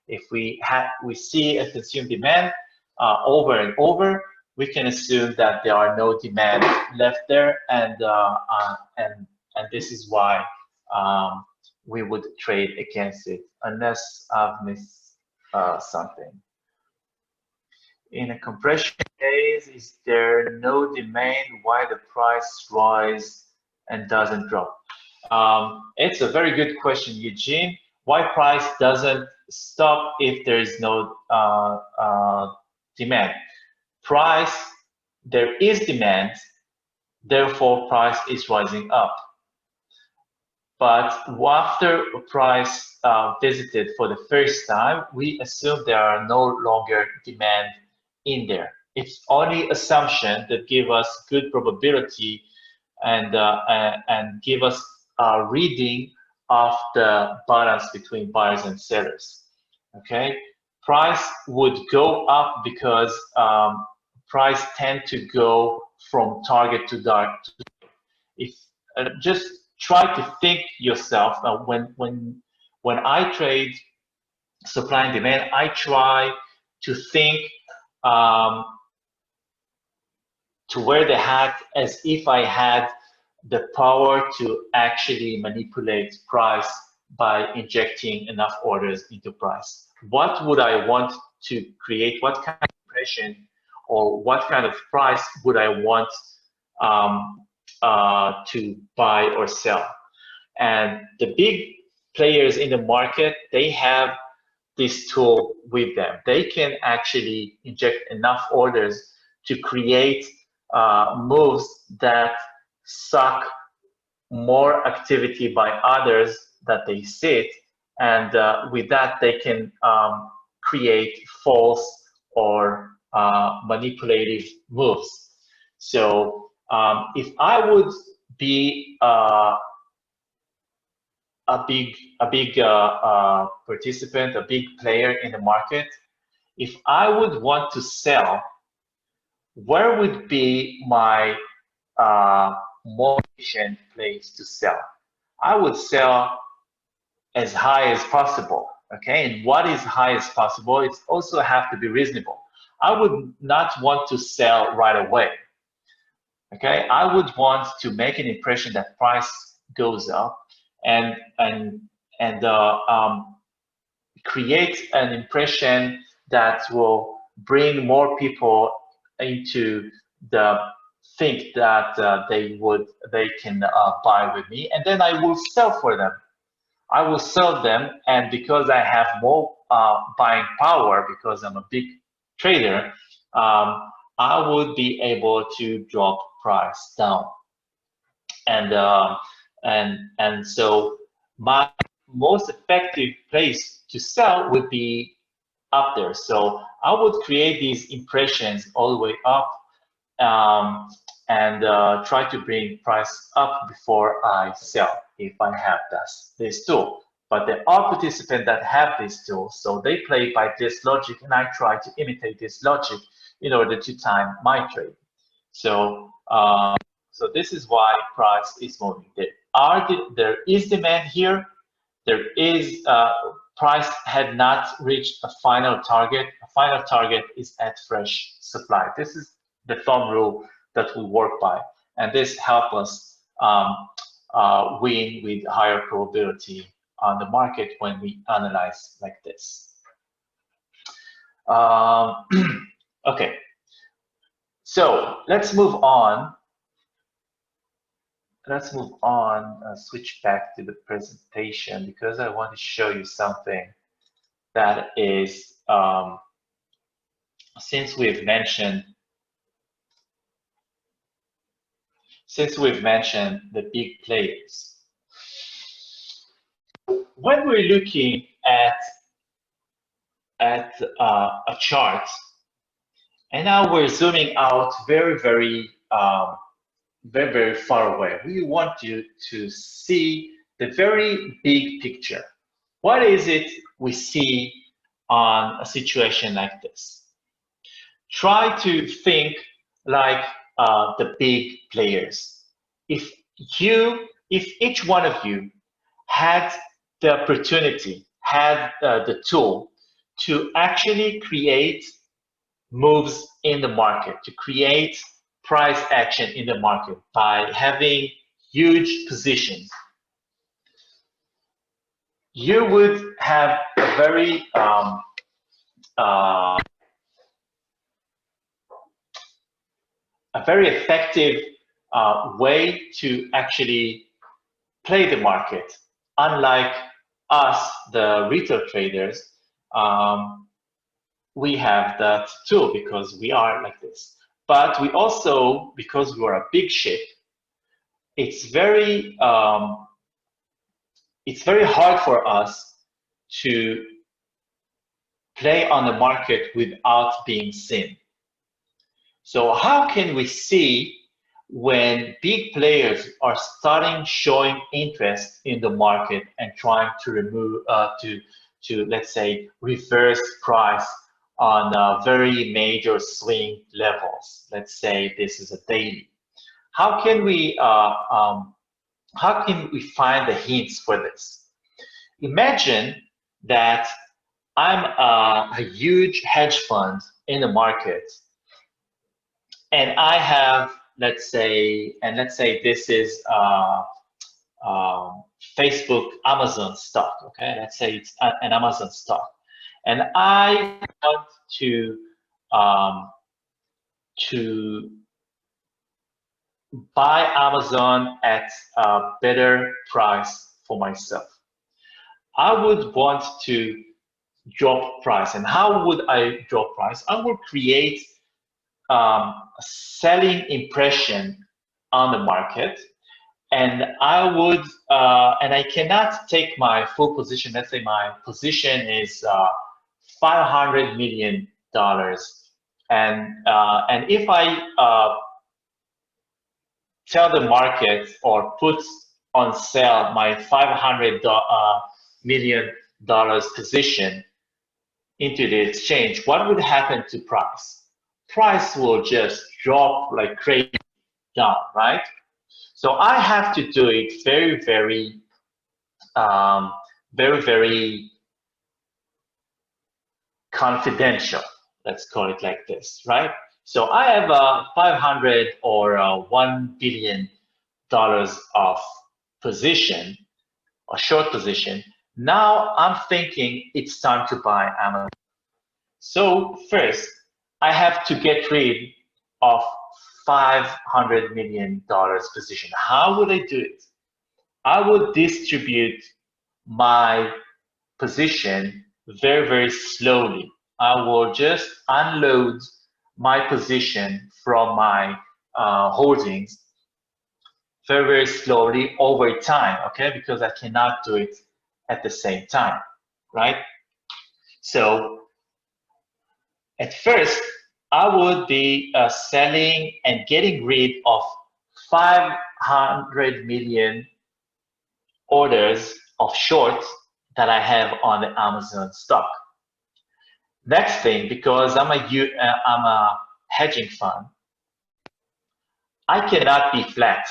If we see a consumed demand over and over, we can assume that there are no demand left there, and this is why we would trade against it, unless I've missed something. In a compression case, is there no demand? Why the price rise and doesn't drop? It's a very good question, Eugene. Why price doesn't stop if there is no demand? There is demand, therefore price is rising up. But after price visited for the first time, we assume there are no longer demand in there. It's only assumption that give us good probability and give us a reading of the balance between buyers and sellers. Okay, price would go up because price tend to go from target to dark. If just try to think yourself when I trade supply and demand, I try to think to wear the hat as if I had the power to actually manipulate price by injecting enough orders into price. What would I want to create? What kind of impression or what kind of price would I want to buy or sell? And the big players in the market, they have this tool with them. They can actually inject enough orders to create moves that suck more activity by others that they sit, and with that they can create false or manipulative moves. So if I would be a big participant, a big player in the market, if I would want to sell, where would be my more efficient place to sell? I would sell as high as possible. Okay, and what is high as possible? It also have to be reasonable. I would not want to sell right away. Okay, I would want to make an impression that price goes up and create an impression that will bring more people into the think that they can buy with me, and then I will sell for them. I will sell them, and because I have more buying power, because I'm a big trader, I would be able to drop price down, and so my most effective place to sell would be up there. So I would create these impressions all the way up, um, and try to bring price up before I sell if I have this tool. But there are participants that have this tool, so they play by this logic, and I try to imitate this logic in order to time my trade. So, so this is why price is moving. There is demand here. There is price had not reached a final target. A final target is at fresh supply. This is the thumb rule that we work by, and this helps us win with higher probability on the market when we analyze like this. Okay, so let's move on. Switch back to the presentation because I want to show you something that is, since we've mentioned the big players. When we're looking at a chart, and now we're zooming out very, very far away. We want you to see the very big picture. What is it we see on a situation like this? Try to think like the big players. If each one of you had the opportunity, had the tool to actually create moves in the market, to create price action in the market by having huge positions, you would have a very effective way to actually play the market. Unlike us, the retail traders, we have that tool because we are like this. But we also, because we are a big ship, it's very hard for us to play on the market without being seen. So how can we see when big players are starting showing interest in the market and trying to remove, to let's say reverse price on very major swing levels? Let's say this is a daily. How can we find the hints for this? Imagine that I'm a huge hedge fund in the market, and I have, let's say this is Facebook, Amazon stock. Okay, let's say it's an Amazon stock, and I want to buy Amazon at a better price for myself. I would want to drop price. And how would I drop price? I would create a selling impression on the market, and I would, and I cannot take my full position. Let's say my position is $500 million, and if I tell the market or put on sale my $500 million position into the exchange, what would happen to price? Price will just drop like crazy down, right? So I have to do it very, very confidential. Let's call it like this, right? So I have a 500 or $1 billion of position, a short position. Now I'm thinking it's time to buy Amazon. So first, I have to get rid of $500 million position. How would I do it? I would distribute my position very, very slowly. I will just unload my position from my holdings very, very slowly over time, okay? Because I cannot do it at the same time, right? So at first, I would be selling and getting rid of 500 million orders of shorts that I have on the Amazon stock. Next thing, because I'm a hedging fund, I cannot be flat.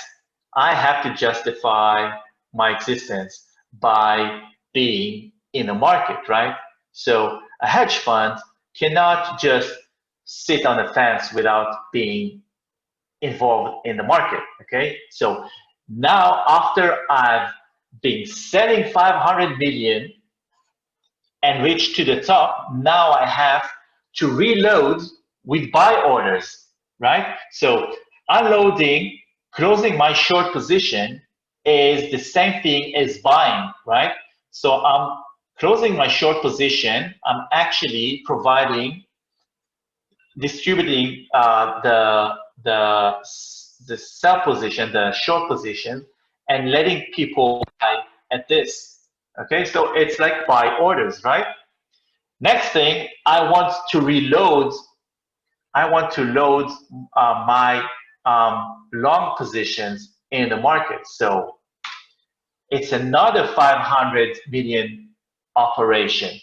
I have to justify my existence by being in the market, right? So a hedge fund cannot just sit on the fence without being involved in the market, okay? So now after I've been selling 500 million and reached to the top, now I have to reload with buy orders, right? So unloading, closing my short position is the same thing as buying, right? So I'm closing my short position, I'm actually distributing the sell position, the short position, and letting people buy at this. Okay, so it's like buy orders, right? Next thing, I want to reload. I want to load my long positions in the market. So it's another 500 million operation.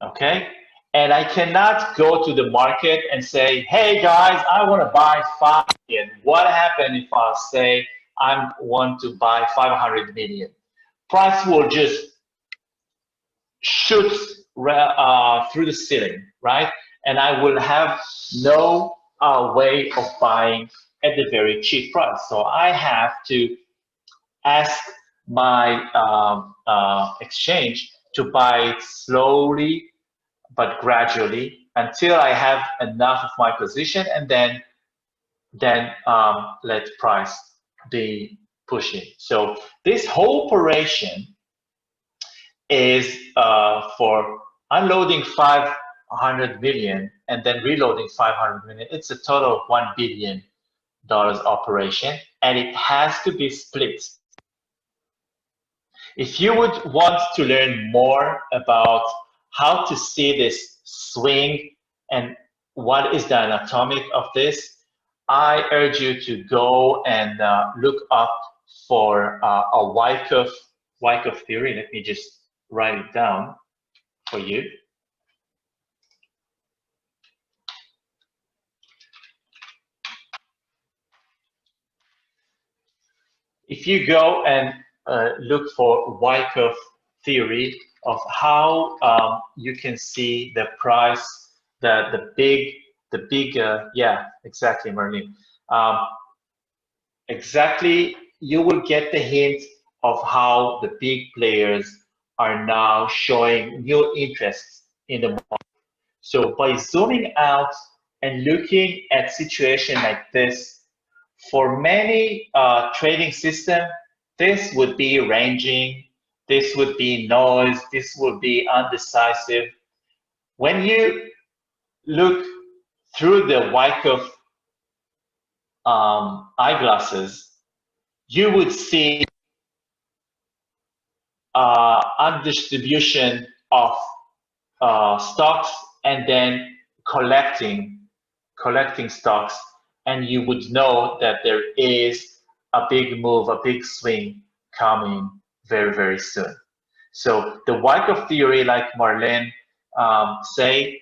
Okay, and I cannot go to the market and say, hey guys, I want to buy 5 million. What happens if I say I want to buy 500 million? Price will just shoot through the ceiling, right? And I will have no way of buying at the very cheap price. So I have to ask my exchange to buy it slowly but gradually until I have enough of my position, and then let price be pushing. So this whole operation is for unloading 500 million and then reloading 500 million. It's a total of $1 billion operation, and it has to be split. If you would want to learn more about how to see this swing and what is the anatomy of this, I urge you to go and look up for a Wyckoff theory. Let me just write it down for you. If you go and look for Wyckoff theory of how you can see the price, the big, yeah, exactly, Marlene. Exactly, you will get the hint of how the big players are now showing new interests in the market. So by zooming out and looking at situation like this, for many trading system, this would be ranging, this would be noise, this would be undecisive. When you look through the Wyckoff eyeglasses, you would see undistribution of stocks and then collecting stocks, and you would know that there is a big move, a big swing coming very, very soon. So the Wyckoff theory, like Marlene say,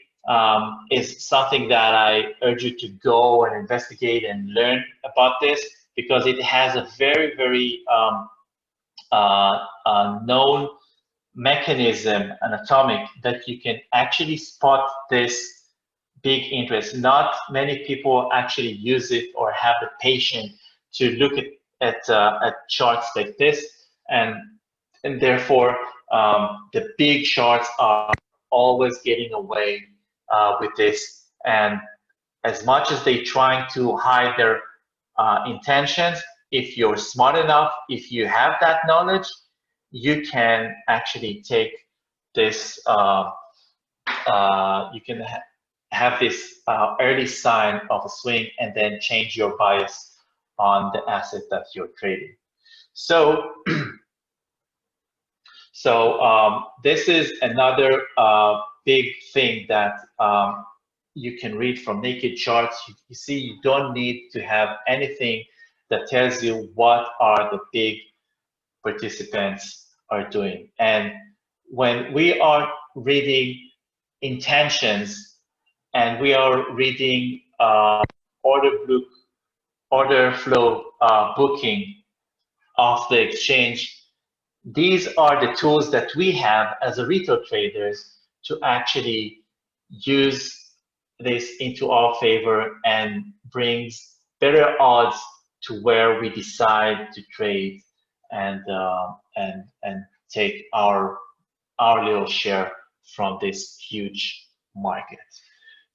is something that I urge you to go and investigate and learn about this, because it has a very, very known mechanism, anatomic, that you can actually spot this big interest. Not many people actually use it or have the patience to look at charts like this, and therefore the big charts are always getting away with this. And as much as they trying to hide their intentions, if you're smart enough, if you have that knowledge, you can actually take this, you can have this early sign of a swing and then change your bias on the asset that you're trading. So, this is another big thing that you can read from naked charts. You see, you don't need to have anything that tells you what are the big participants are doing. And when we are reading intentions and we are reading order flow booking of the exchange, these are the tools that we have as a retail traders to actually use this into our favor and brings better odds to where we decide to trade and take our little share from this huge market.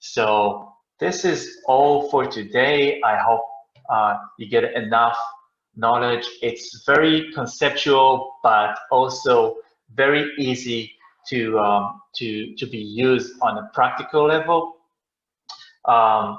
So this is all for today. I hope you get enough knowledge. It's very conceptual, but also very easy to be used on a practical level. I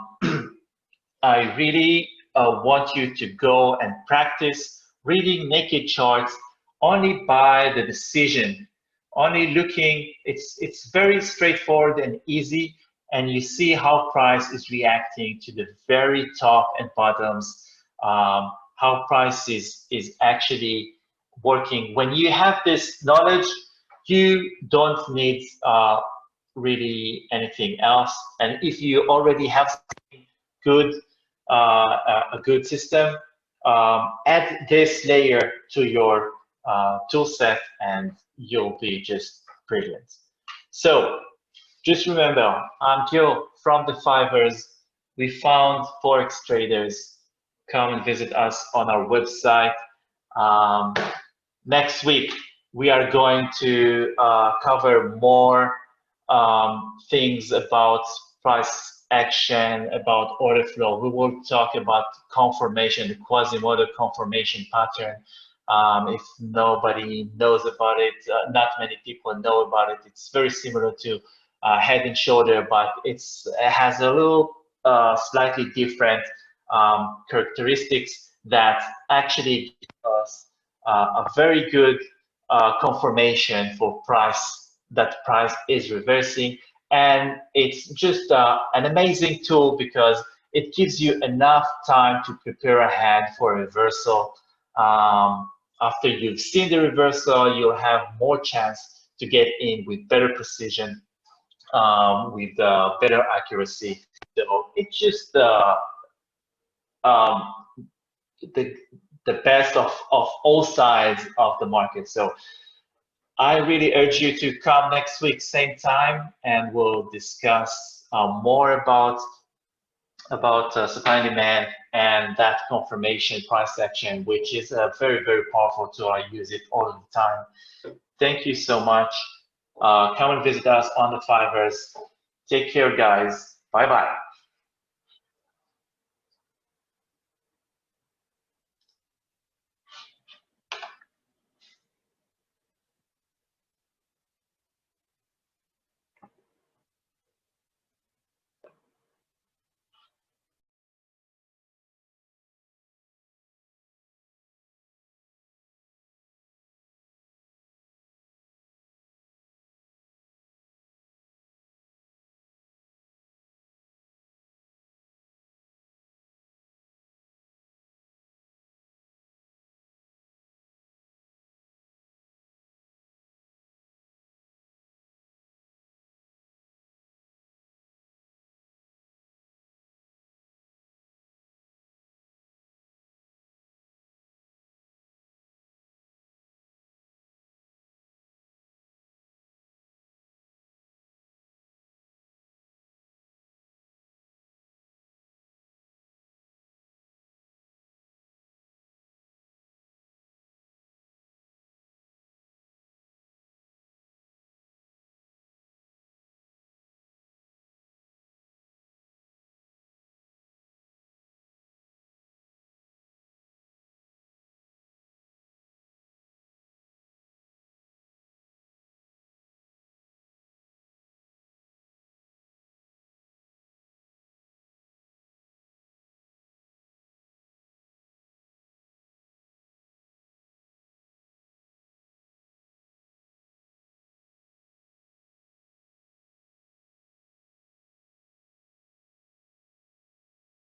really want you to go and practice reading naked charts only by the decision, only looking. It's very straightforward and easy, and you see how price is reacting to the very top and bottoms, how price is actually working. When you have this knowledge, you don't need really anything else. And if you already have something good, a good system, add this layer to your tool set and you'll be just brilliant. So just remember, I'm Gil from the Fivers. We found Forex traders. Come and visit us on our website. Next week, we are going to cover more things about price action, about order flow. We will talk about confirmation, the Quasimodo confirmation pattern. If nobody knows about it, not many people know about it. It's very similar to head and shoulder, but it has a little slightly different characteristics that actually give us a very good confirmation for price, that price is reversing. And it's just an amazing tool because it gives you enough time to prepare ahead for a reversal. After you've seen the reversal, you'll have more chance to get in with better precision, with better accuracy. So it's just the best of all sides of the market. So I really urge you to come next week, same time, and we'll discuss more about supply and demand and that confirmation price action, which is a very, very powerful tool. I use it all the time. Thank you so much. Come and visit us on the Fivers. Take care, guys. Bye-bye.